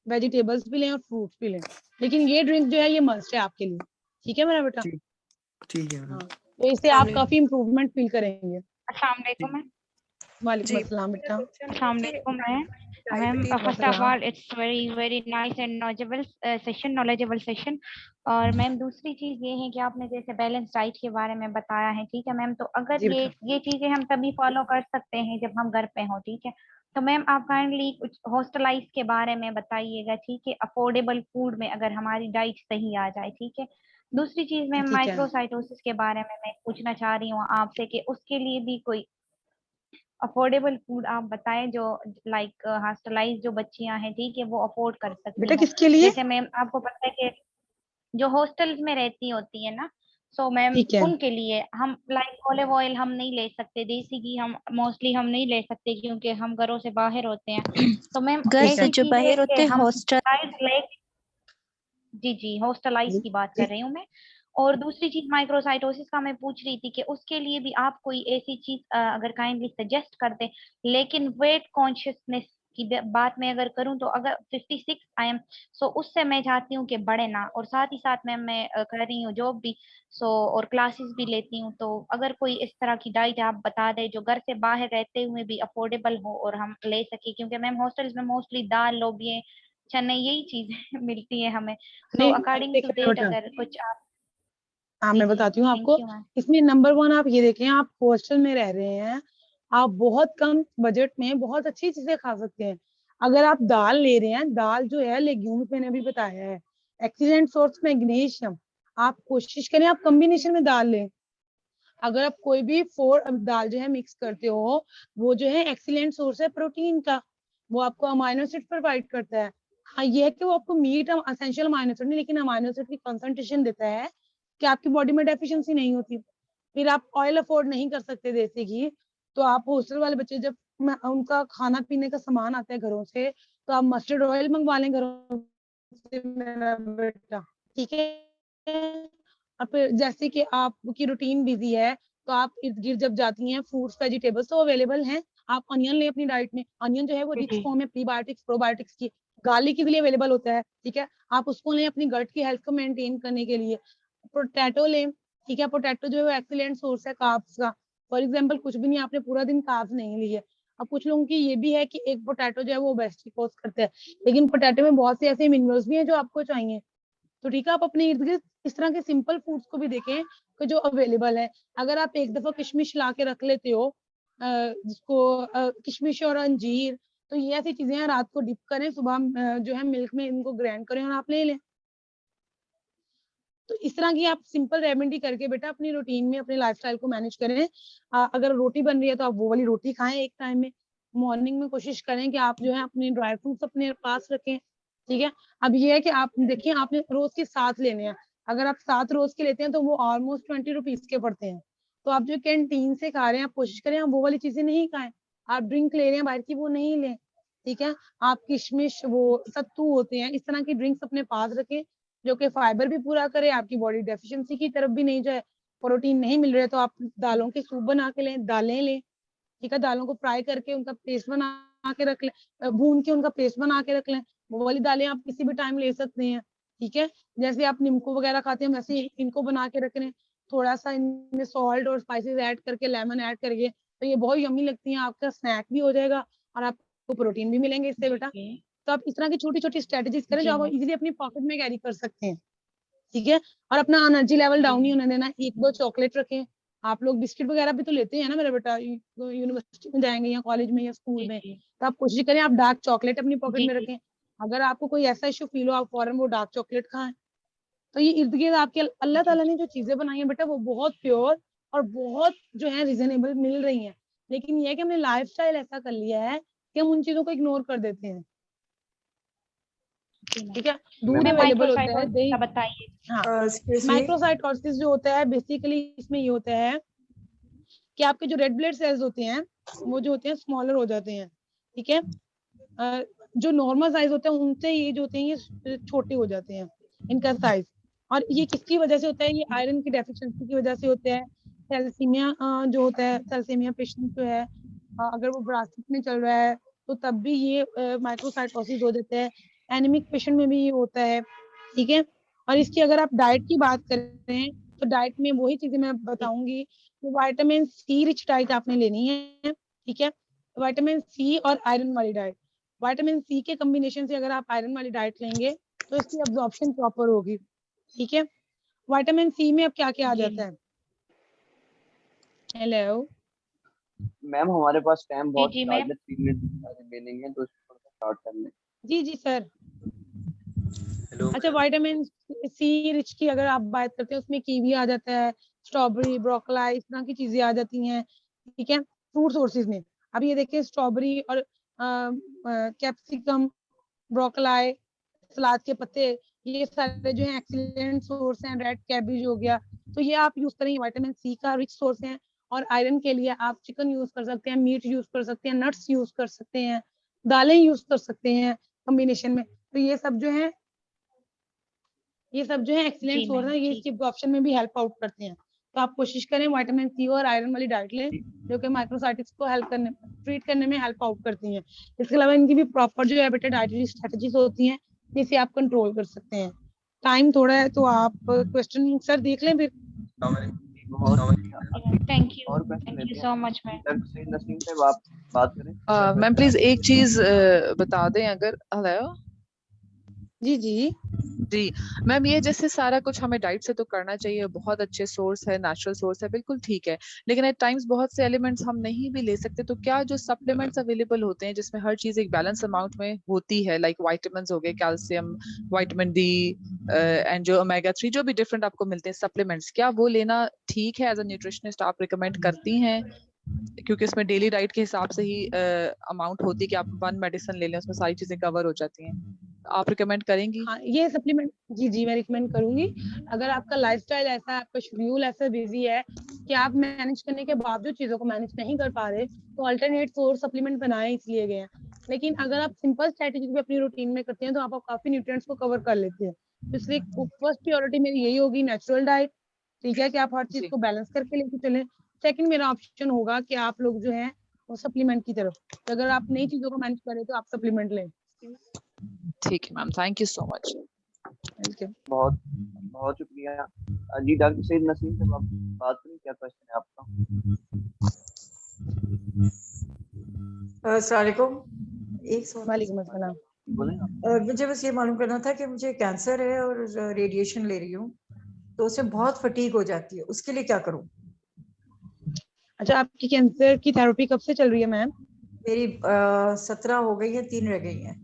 वेजिटेबल्स भी लें और फ्रूट्स भी लें। लेकिन ये ड्रिंक जो है ये मस्ट है आपके लिए, ठीक है मेरा बेटा? ठीक ठीक है मैम। हाँ, तो इससे आप काफी इम्प्रूवमेंट फील करेंगे। अस्सलाम वालेकुम ठीक। मैम। वालेकुम जी अस्सलाम बेटा। अस्सलाम वालेकुम ma'am. Ma'am diabetes first of अस्सलाम। All it's very very nice and knowledgeable session. और मैम दूसरी चीज ये है कि आपने जैसे बैलेंस डाइट के बारे में बताया है, ठीक है मैम? तो अगर जी ये बेटा। ये चीजें हम तभी फॉलो कर सकते हैं जब हम घर पे हों, ठीक है? तो मैम आप काइंडली कुछ हॉस्टलाइज के बारे में बताइएगा, ठीक है? अफोर्डेबल फूड में अगर हमारी डाइट सही आ जाए, ठीक है? दूसरी चीज मैम ठीक है। माइक्रोसाइटोसिस के बारे में मैं पूछना चाह रही हूँ आपसे कि उसके लिए भी कोई अफोर्डेबल फूड आप बताएं जो लाइक हॉस्टलाइज जो बच्चियां हैं, ठीक है, वो अफोर्ड कर बेटा सकती हों। किसके लिए? जैसे मैम आपको पता है कि जो हॉस्टल्स में रहती होती है ना, सो मैम ठीक है। उनके लिए हम लाइक ऑलिव ऑयल हम नहीं ले सकते, देसी घी हम मोस्टली हम नहीं ले सकते क्योंकि हम घरों से बाहर होते हैं। तो मैम घर से ऐसी जो चीजें बाहर कि होते हैं हम हॉस्टल। डाइट ले, जी जी हॉस्टलाइज की बात कर रही हूँ मैं। और दूसरी चीज माइक्रोसाइटोसिस का मैं पूछ रही थी कि उसके लिए भी आप कोई ऐसी चीज अगर काइंडली सजेस्ट कर दे। लेकिन वेट कॉन्शियसनेस की बात मैं अगर करूं तो अगर 56 आई एम, सो उससे मैं चाहती हूँ कि बढ़े ना। और साथ ही साथ मैम मैं कर रही हूँ जॉब भी, सो और क्लासेस भी लेती हूँ। तो अगर कोई इस तरह की डाइट आप बता दें जो घर से बाहर रहते हुए भी अफोर्डेबल हो और हम ले सके, क्योंकि मैम हॉस्टल्स में मोस्टली दाल लोबिये चने यही चीजें मिलती है हमें। सो नहीं अकॉर्डिंग टू देखिए दैट बेटा, अगर कुछ आप, हाँ जी मैं जी बताती हूँ थैंक आपको। You ma'am. इसमें नंबर 1 आप ये देखें, आप हॉस्टल में रह रहे हैं, आप बहुत कम बजट में बहुत अच्छी चीजें खा सकते हैं। अगर आप दाल ले रहे हैं, दाल जो है लेग्यूम्स मैंने अभी बताया है, एक्सीलेंट सोर्स मैग्नीशियम। आप कोशिश करें आप कॉम्बिनेशन में दाल लें। अगर आप कोई भी 4 दाल जो है मिक्स करते हो, वो जो है एक्सीलेंट सोर्स है प्रोटीन का, वो आपको अमाइनो एसिड प्रोवाइड करता है। हाँ ये है कि वो आपको मीट एसेंशियल अमाइनो एसिड नहीं, लेकिन अमाइनो एसिड की कंसंट्रेशन देता है कि आपकी बॉडी में डेफिशिएंसी नहीं होती। फिर आप ऑयल अफोर्ड नहीं कर सकते देसी घी, तो आप हॉस्टल वाले बच्चे जब उनका खाना पीने का सामान आता है घरों से, तो आप मस्टर्ड ऑयल मंगवा लें घरों से मेरा बेटा, ठीक है। और फिर जैसे कि आपकी रूटीन बिजी है, तो आप इर्द गिर्द जब जाती हैं, फ्रूट्स वेजिटेबल्स तो अवेलेबल हैं। आप अनियन लें अपनी डाइट में, अनियन जो है वो रिच फॉर्म है प्रीबायोटिक्स प्रोबायोटिक्स की। गार्लिक इजीली अवेलेबल होता है, ठीक है, आप उसको लें अपनी गट की हेल्थ को मेंटेन करने के लिए। पोटैटो लें, ठीक है, पोटैटो जो है वो एक्सीलेंट सोर्स है कार्ब्स का। फॉर एग्जाम्पल कुछ भी नहीं, आपने पूरा दिन कार्ब्स नहीं लिए। अब कुछ लोगों की ये भी है कि एक पोटैटो जो है वो ओबेसिटी कॉज करता है, लेकिन पोटैटो में बहुत से ऐसे मिनरल्स भी हैं जो आपको चाहिए। तो ठीक है, आप अपने इर्द गिर्द इस तरह के सिंपल फूड्स को भी देखें कि जो अवेलेबल है। अगर आप एक दफा किशमिश ला के रख लेते हो, जिसको किशमिश और अंजीर, तो ये ऐसी चीजें हैं, रात को डिप करें, सुबह जो है मिल्क में इनको ग्राइंड करें और आप ले लें। तो इस तरह की आप सिंपल रेमेडी करके बेटा अपनी रूटीन में अपने लाइफस्टाइल को मैनेज करें। अगर रोटी बन रही है तो आप वो वाली रोटी खाएं एक टाइम में। मॉर्निंग में कोशिश करें कि आप जो है अपने ड्राई फ्रूट्स अपने पास रखें, ठीक है। अब ये है कि आप देखिए आपने रोज के 7 लेने हैं, अगर आप 7 रोज के लेते हैं तो वो ऑलमोस्ट 20 रुपीज के पड़ते हैं। तो आप जो कैंटीन से खा रहे हैं, आप कोशिश करें आप वो वाली चीजें नहीं खाएं। आप ड्रिंक ले रहे हैं बाहर की, वो नहीं लें, ठीक है। आप किशमिश, वो सत्तू होते हैं, इस तरह की ड्रिंक्स अपने पास रखें जो कि फाइबर भी पूरा करे, आपकी बॉडी डेफिशिएंसी की तरफ भी नहीं जाए। प्रोटीन नहीं मिल रहा है तो आप दालों के सूप बना के लें, दालें लें, ठीक है। दालों को फ्राई करके उनका पेस्ट बना के रख लें, भून के उनका पेस्ट बना के रख लें। वो वाली दालें आप किसी भी टाइम ले सकते हैं, ठीक है। जैसे आप नींबू वगैरह खाते हैं वैसे इनको बना के रख लें। थोड़ा सा इनमें सॉल्ट और स्पाइसेस ऐड करके, लेमन ऐड करके, तो ये बहुत यम्मी लगती हैं। आपका स्नैक भी हो जाएगा और आपको प्रोटीन भी मिलेंगे इससे बेटा। तो आप इस तरह की छोटी छोटी स्ट्रेटेजीज करें जो आप इजीली अपनी पॉकेट में कैरी कर सकते हैं, ठीक है। और अपना एनर्जी लेवल डाउन नहीं होने देना। 1-2 चॉकलेट रखें। आप लोग बिस्किट वगैरह भी तो लेते हैं ना मेरा बेटा, यूनिवर्सिटी में जाएंगे या कॉलेज में या स्कूल में, तो आप कोशिश करें आप डार्क चॉकलेट अपनी पॉकेट में रखें। अगर आपको कोई ऐसा इशू फील हो, आप फौरन वो डार्क चॉकलेट खाएं। तो ये इर्द गिर्द आपके अल्लाह ताला ने जो चीजें बनाई है बेटा, वो बहुत प्योर और बहुत जो है रीजनेबल मिल रही हैं। लेकिन ये है कि हमने लाइफस्टाइल ऐसा कर लिया है कि हम उन चीजों को इग्नोर कर देते हैं, ठीक है। दूध अवेलेबल होता है, दही, बताइए। हाँ। excuse me, माइक्रोसाइटोसिस जो होता है बेसिकली इसमें ये होता है कि आपके जो रेड ब्लड सेल्स होते हैं वो जो होते हैं स्मॉलर हो जाते हैं, ठीक है। जो नॉर्मल साइज होते हैं उनसे ये जो होते हैं ये छोटे हो जाते हैं इनका साइज। और ये किसकी वजह से होता है? ये आयरन की डेफिशिएंसी की वजह से होता है। थैलेसीमिया जो होता है, थैलेसीमिया पेशेंट जो है, अगर वो विरासत में चल रहा है तो तब भी ये माइक्रोसाइटोसिस हो जाता है। एनीमिक पेशेंट में भी ये होता है, ठीक है। और इसकी अगर आप डाइट की बात करें तो डाइट में वही चीजें मैं बताऊंगी कि विटामिन सी रिच डाइट आपने लेनी है, ठीक है। विटामिन सी और आयरन वाली डाइट, विटामिन सी के कॉम्बिनेशन से अगर आप आयरन वाली डाइट लेंगे तो इसकी अब्जॉर्प्शन प्रॉपर होगी, ठीक है। विटामिन सी में अब क्या क्या आ जाता है? हेलो मैम हमारे पास टाइम बहुत जी आज मैम। में 3 मिनट रिमेनिंग है, तो इसको स्टार्ट कर लें। जी जी सर। हेलो अच्छा, विटामिन सी रिच की अगर आप बात करते हैं उसमें कीवी आ जाता है, स्ट्रॉबेरी, ब्रोकली, इस तरह की चीजें आ जाती हैं, ठीक है। फ्रूट सोर्सेज में अब ये देखिए स्ट्रॉबेरी और कैप्सिकम, ब्रोकली, सलाद के पत्ते, ये सारे जो है एक्सीलेंट सोर्स हैं। रेड कैबेज हो गया, तो ये आप यूज करेंगे। विटामिन सी का रिच सोर्स है। और आयरन के लिए आप चिकन यूज कर सकते हैं, मीट यूज कर सकते हैं, नट्स यूज कर सकते हैं, दालें यूज कर सकते हैं कॉम्बिनेशन में। तो ये सब जो है एक्सीलेंट जी सोर्स मैम, है, ये ठीक। इसकी ऑप्शन में भी हेल्प आउट करते हैं। तो आप कोशिश करें विटामिन सी और आयरन वाली डाइट लें, जो कि माइक्रोसाइटिक्स को ट्रीट करने में हेल्प आउट करती हैं। इसके अलावा इनकी भी प्रॉपर जो है बेटा डाइटरी स्ट्रेटजीज होती हैं, जिसे आप कंट्रोल कर सकते हैं। टाइम थोड़ा है तो आप क्वेश्चन सर देख लें फिर। बहुत शुक्रिया। थैंक यू, और क्वेश्चन थैंक यू लेते हैं। So much ma'am. Doctor Syed Naseem साहब आप बात करें। मैम प्लीज एक चीज बता दें अगर। हेलो जी जी जी मैम, ये जैसे सारा कुछ हमें डाइट से तो करना चाहिए, बहुत अच्छे सोर्स है, नेचुरल सोर्स है, बिल्कुल ठीक है। लेकिन एट टाइम्स बहुत से एलिमेंट्स हम नहीं भी ले सकते, तो क्या जो सप्लीमेंट्स अवेलेबल होते हैं जिसमें हर चीज एक बैलेंस अमाउंट में होती है, लाइक वाइटामिन हो गए, कैल्शियम, विटामिन डी एंड जो ओमेगा 3 जो भी डिफरेंट आपको मिलते हैं सप्लीमेंट्स, क्या वो लेना ठीक है? एज अ न्यूट्रिशनिस्ट आप रिकमेंड करती हैं? क्योंकि इसमें डेली डाइट के हिसाब से ही अमाउंट होती है कि आप वन मेडिसिन ले लें, उसमें सारी चीजें कवर हो जाती हैं। आप रिकमेंड करेंगी? हाँ, ये सप्लीमेंट जी जी मैं रिकमेंड करूंगी। अगर आपका लाइफस्टाइल ऐसा है, आपका शेड्यूल ऐसा बिजी है कि आप मैनेज करने के बावजूद चीजों को मैनेज नहीं कर पा रहे, तो अल्टरनेट सोर्स सप्लीमेंट बनाए इसलिए गए हैं। लेकिन अगर आप सिंपल स्ट्रेटेजी भी अपनी रूटीन में करते हैं, तो आप काफी न्यूट्रिएंट्स को कवर कर लेते हैं। तो इसलिए फर्स्ट प्रायोरिटी मेरी यही होगी, नेचुरल डाइट। ठीक है कि आप हर चीज जी को बैलेंस करके लेके चलें। सेकंड मेरा ऑप्शन होगा कि आप लोग जो है वो सप्लीमेंट की तरफ, तो अगर आप नई चीजों को मैनेज करें तो आप सप्लीमेंट लें। ठीक है ma'am, thank you so much. Thank you. बहुत बहुत शुक्रिया। जी डॉक्टर सैयद नसीम साहब आप बात करें, क्या क्वेश्चन है आपका? अस्सलाम वालेकुम। एक सवाल वालेकुम अस्सलाम। बोलें आप। मुझे बस ये मालूम करना था कि मुझे कैंसर है और रेडिएशन ले रही हूँ, तो उससे बहुत फटीग हो जाती है, उसके लिए क्या करूँ? अच्छा, आपकी कैंसर की थेरेपी कब से चल रही है मैम? मेरी 17 हो गई है, 3 रह गई हैं।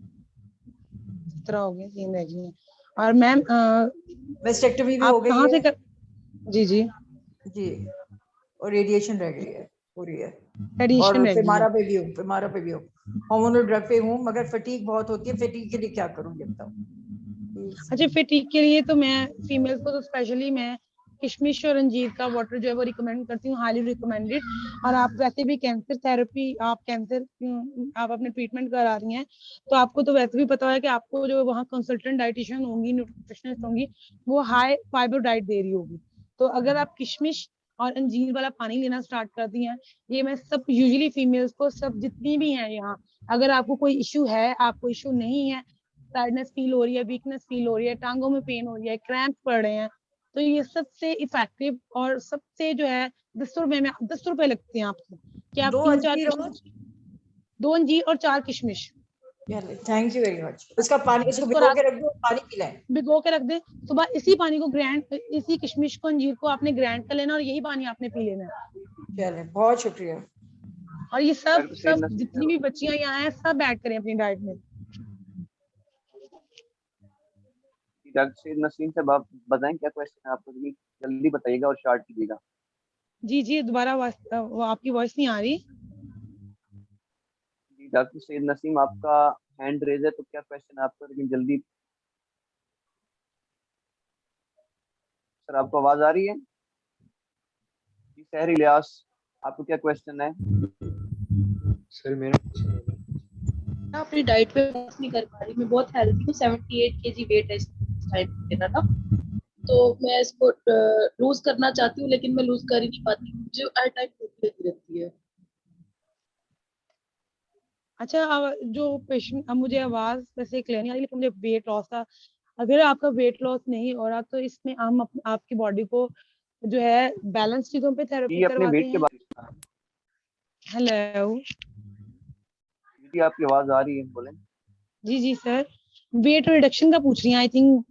17 हो गई, 3 रह गई हैं। और मैम मेस्टेक्टमी भी हो आप गई कहाँ से है जी जी जी, और रेडिएशन रह गई है, पूरी है। एडिशन और रह गई है। फिमारा पे भी हूँ, हार्मोनल ड्रग पे हूँ, मगर फटीग बहुत होती है। फटीग के लिए क्या करूँ ये बताओ? अच्छा, फटीग के लिए तो मैं फीमेल्स को तो स्पेशली मैं किशमिश और अंजीर का वाटर जो है वो रिकमेंड करती हूँ, हाईली रिकमेंडेड। और आप वैसे भी कैंसर थेरेपी, आप अपने ट्रीटमेंट करा रही हैं, तो आपको तो वैसे भी पता है कि आपको जो वहाँ कंसल्टेंट डाइटिशियन होंगी, न्यूट्रिशनिस्ट होंगी, वो हाई फाइबर डाइट दे रही होगी। तो अगर आप किशमिश और अंजीर वाला पानी लेना स्टार्ट करती हैं, ये मैं सब यूजुअली फीमेल्स को, सब जितनी भी हैं यहाँ, अगर आपको कोई इशू है, आपको इशू नहीं है, टायर्डनेस फील हो रही है, वीकनेस फील हो रही है, टांगों में पेन हो रही है, क्रैम्प पड़ रहे हैं, तो ये सबसे इफेक्टिव और सबसे जो है 10 रुपए लगते हैं आपको, कि आप 2 3-4 अंजीर और किशमिश, 2 अंजीर और 4 किशमिश, थैंक यू वेरी मच। उसका पानी, उसको इसको भिगो रात के रख दो, पानी पिलाएं। भिगो के रख दें। सुबह इसी पानी को इसी किशमिश को, अंजीर को आपने ग्राइंड कर लेना और यही पानी आपने पी लेना है। चले, बहुत शुक्रिया। और ये सब डॉक्टर सैयद सब नसीम जितनी साहब भी बच्चियां यहाँ हैं, सब ऐड करें अपनी डाइट में। डॉक्टर सैयद नसीम साहब आप बताएं क्या क्वेश्चन है आपको? जल्दी बताइएगा और शॉर्ट कीजिएगा। जी जी दोबारा वो आपकी वॉइस नहीं आ रही। जी डॉक्टर सैयद नसीम, आपका हैंड रेज है, तो क्या क्वेश्चन है आपका? लेकिन जल्दी। सर आपको आवाज आ रही है? जी सहर इलियास, आपको क्या क्वेश्चन है? सर मेरा मैं अपनी डाइट पे फोकस नहीं कर पा रही। मैं बहुत हेल्दी हूँ, 78 केजी वेट है इस टाइम मेरा ना, तो मैं इसको लूज करना चाहती हूँ, लेकिन मैं लूज कर ही नहीं पाती, मुझे हर टाइम भूख लगी रहती है। अच्छा, जो पेशेंट, अब मुझे आवाज वैसे क्लियर नहीं आ रही, लेकिन मुझे वेट लॉस था। अगर आपका वेट लॉस नहीं हो रहा, तो इसमें हम आपकी बॉडी को जो है बैलेंस चीजों पे थेरेपी जी अपने करवाते वेट के हैं। बारे में। हेलो जी आपकी आवाज आ रही है, बोलें। जी जी सर, वेट रिडक्शन का पूछ रही हैं आई थिंक।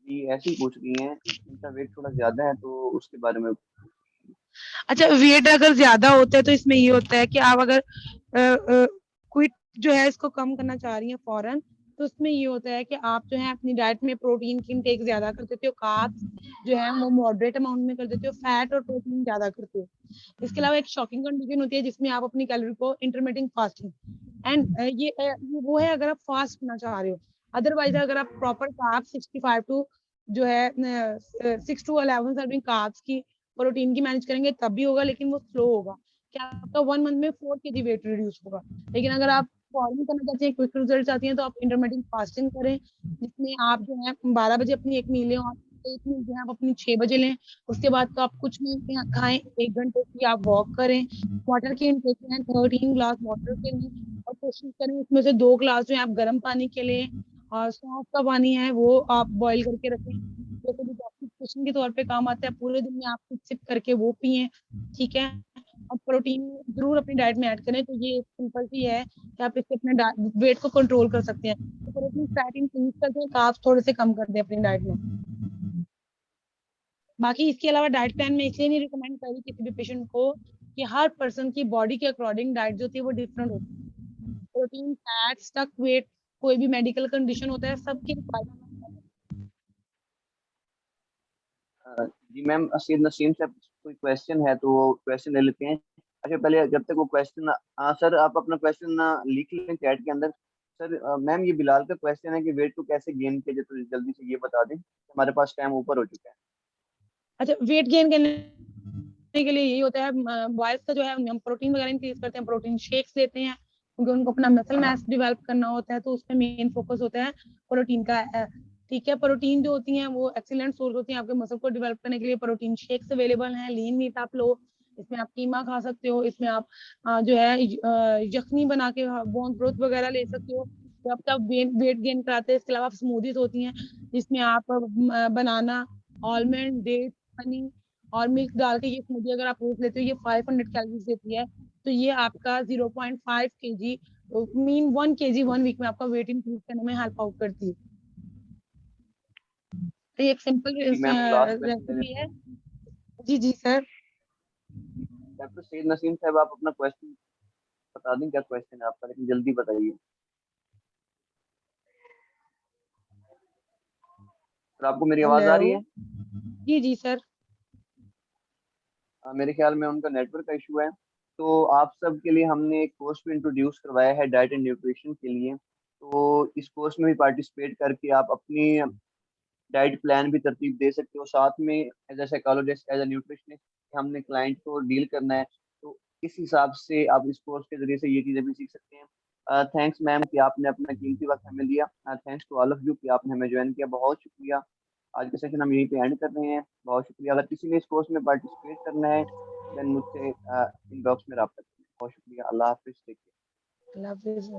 जी ऐसे ही पूछ रही हैं, इनका वेट थोड़ा ज्यादा है तो उसके बारे में। अच्छा, वेट अगर ज्यादा होता है तो इसमें ये होता है कि आप अगर क्विट जो है इसको कम करना चाह रही हैं फौरन, तो उसमें ये होता है कि आप जो है अपनी डाइट में प्रोटीन की इनटेक ज्यादा कर देते हो, कार्ब्स जो है वो मॉडरेट अमाउंट में कर देते हो, फैट और प्रोटीन ज्यादा करते हो। इसके अलावा एक शॉकिंग कंडीशन होती है जिसमें आप अपनी कैलोरी को इंटरमिटेंट फास्टिंग, एंड ये वो है अगर आप फास्ट करना चाह रहे हो। अदरवाइज अगर आप प्रॉपर कार्ब 65 टू जो है 6 to 11 सर्विंग कार्ब्स की प्रोटीन की मैनेज करेंगे तब भी होगा, लेकिन वो स्लो होगा। क्या आपका 1 मंथ में 4 kg वेट रिड्यूस होगा। लेकिन अगर आप फॉर्मिंग करना चाहते हैं, क्विक रिजल्ट चाहती हैं, तो आप इंटरमिटेंट फास्टिंग करें, जिसमें आप जो है 12 बजे अपनी एक मील लें और एक मील जो है आप अपनी 6 बजे लें। उसके बाद तो आप कुछ नहीं खाएं, 1 घंटे की आप वॉक करें, वाटर की इनटेक लें, 13 ग्लास वाटर के लें, और कोशिश करें उसमें से 2 ग्लास जो है आप गर्म पानी के लें, और सौंफ का पानी है वो आप बॉईल करके रखें, जैसे डिटॉक्सिफिकेशन के तौर पे काम आता है। पूरे दिन में आप कुछ सिप करके वो पिए, ठीक है। और प्रोटीन जरूर अपनी डाइट में ऐड करें। तो ये सिंपल सी है कि आप इससे अपने वेट को कंट्रोल कर सकते हैं। तो प्रोटीन फैट इंक्रीज करके कार्ब्स थोड़े से कम कर दें अपनी डाइट में। बाकी इसके अलावा डाइट प्लान में इसलिए नहीं रिकमेंड करी किसी भी पेशेंट को कि हर पर्सन की बॉडी के अकॉर्डिंग डाइट जो होती है वो डिफरेंट होती है। प्रोटीन, फैट, स्टक वेट, कोई भी मेडिकल कंडीशन होता है, सबके जी मैम, असद नसीम से कोई क्वेश्चन है तो वो क्वेश्चन ले लेते हैं। अच्छा, पहले जब तक वो क्वेश्चन, सर आप अपना क्वेश्चन लिख लें चैट के अंदर। सर मैम, ये बिलाल का क्वेश्चन है कि वेट को कैसे गेन किया जाए, तो जल्दी से ये बता दें, हमारे पास टाइम ऊपर हो चुका है। अच्छा, वेट गेन करने के लिए यही होता है, बॉयज का जो है हम प्रोटीन वगैरह इंक्रीज करते हैं, प्रोटीन शेक्स लेते हैं, क्योंकि उनको अपना मसल मास डेवलप करना होता है, तो उसमें मेन फोकस होता है प्रोटीन का। ठीक है, प्रोटीन जो होती हैं वो एक्सीलेंट सोर्स होती हैं आपके मसल को डेवलप करने के लिए। प्रोटीन शेक्स अवेलेबल हैं, लीन मीट आप लो, इसमें आप कीमा खा सकते हो, इसमें आप जो है यखनी बना के बोन ब्रोथ वगैरह ले सकते हो, तो आपका वेट गेन कराते हैं। इसके अलावा स्मूदीज होती हैं जिसमें आप बनाना, आलमंड, डेट, हनी और मिल्क डाल के ये स्मूदी अगर आप रोज लेते हो, ये 500 कैलोरीज देती है। तो ये आपका 0.5 kg मीन 1 kg 1 वीक में आपका वेट इंक्रीज करने में हेल्प आउट करती है। तो ये एक सिंपल जी मैम, लास्ट क्वेश्चन रेसिपी है। जी जी सर। डॉक्टर सैयद नसीम साहब, आप अपना क्वेश्चन बता दें, क्या क्वेश्चन है आपका, लेकिन जल्दी बताइए। सर आपको मेरी आवाज आ रही है? जी जी सर। मेरे ख्याल में उनका नेटवर्क का इशू है। तो आप सब के लिए हमने एक कोर्स भी इंट्रोड्यूस करवाया है डाइट एंड न्यूट्रिशन के लिए। तो इस कोर्स में भी पार्टिसिपेट करके आप अपनी डाइट प्लान भी तरतीब दे सकते हो। साथ में as a psychologist, as a nutritionist, हमने क्लाइंट को डील करना है, तो इस हिसाब से आप इस कोर्स के जरिए से ये चीज़ें भी सीख सकते हैं। थैंक्स मैम कि आपने अपना कीमती वक्त हमें दिया। Thanks to all of you कि आपने हमें ज्वाइन किया, बहुत शुक्रिया। आज का सेशन हम यहीं पे एंड कर रहे हैं। बहुत शुक्रिया। अगर किसी ने इस कोर्स में पार्टिसिपेट करना है देन मुझसे इनबॉक्स में रब्ता करें। बहुत शुक्रिया। अल्लाह हाफिज़। अल्लाह हाफिज़।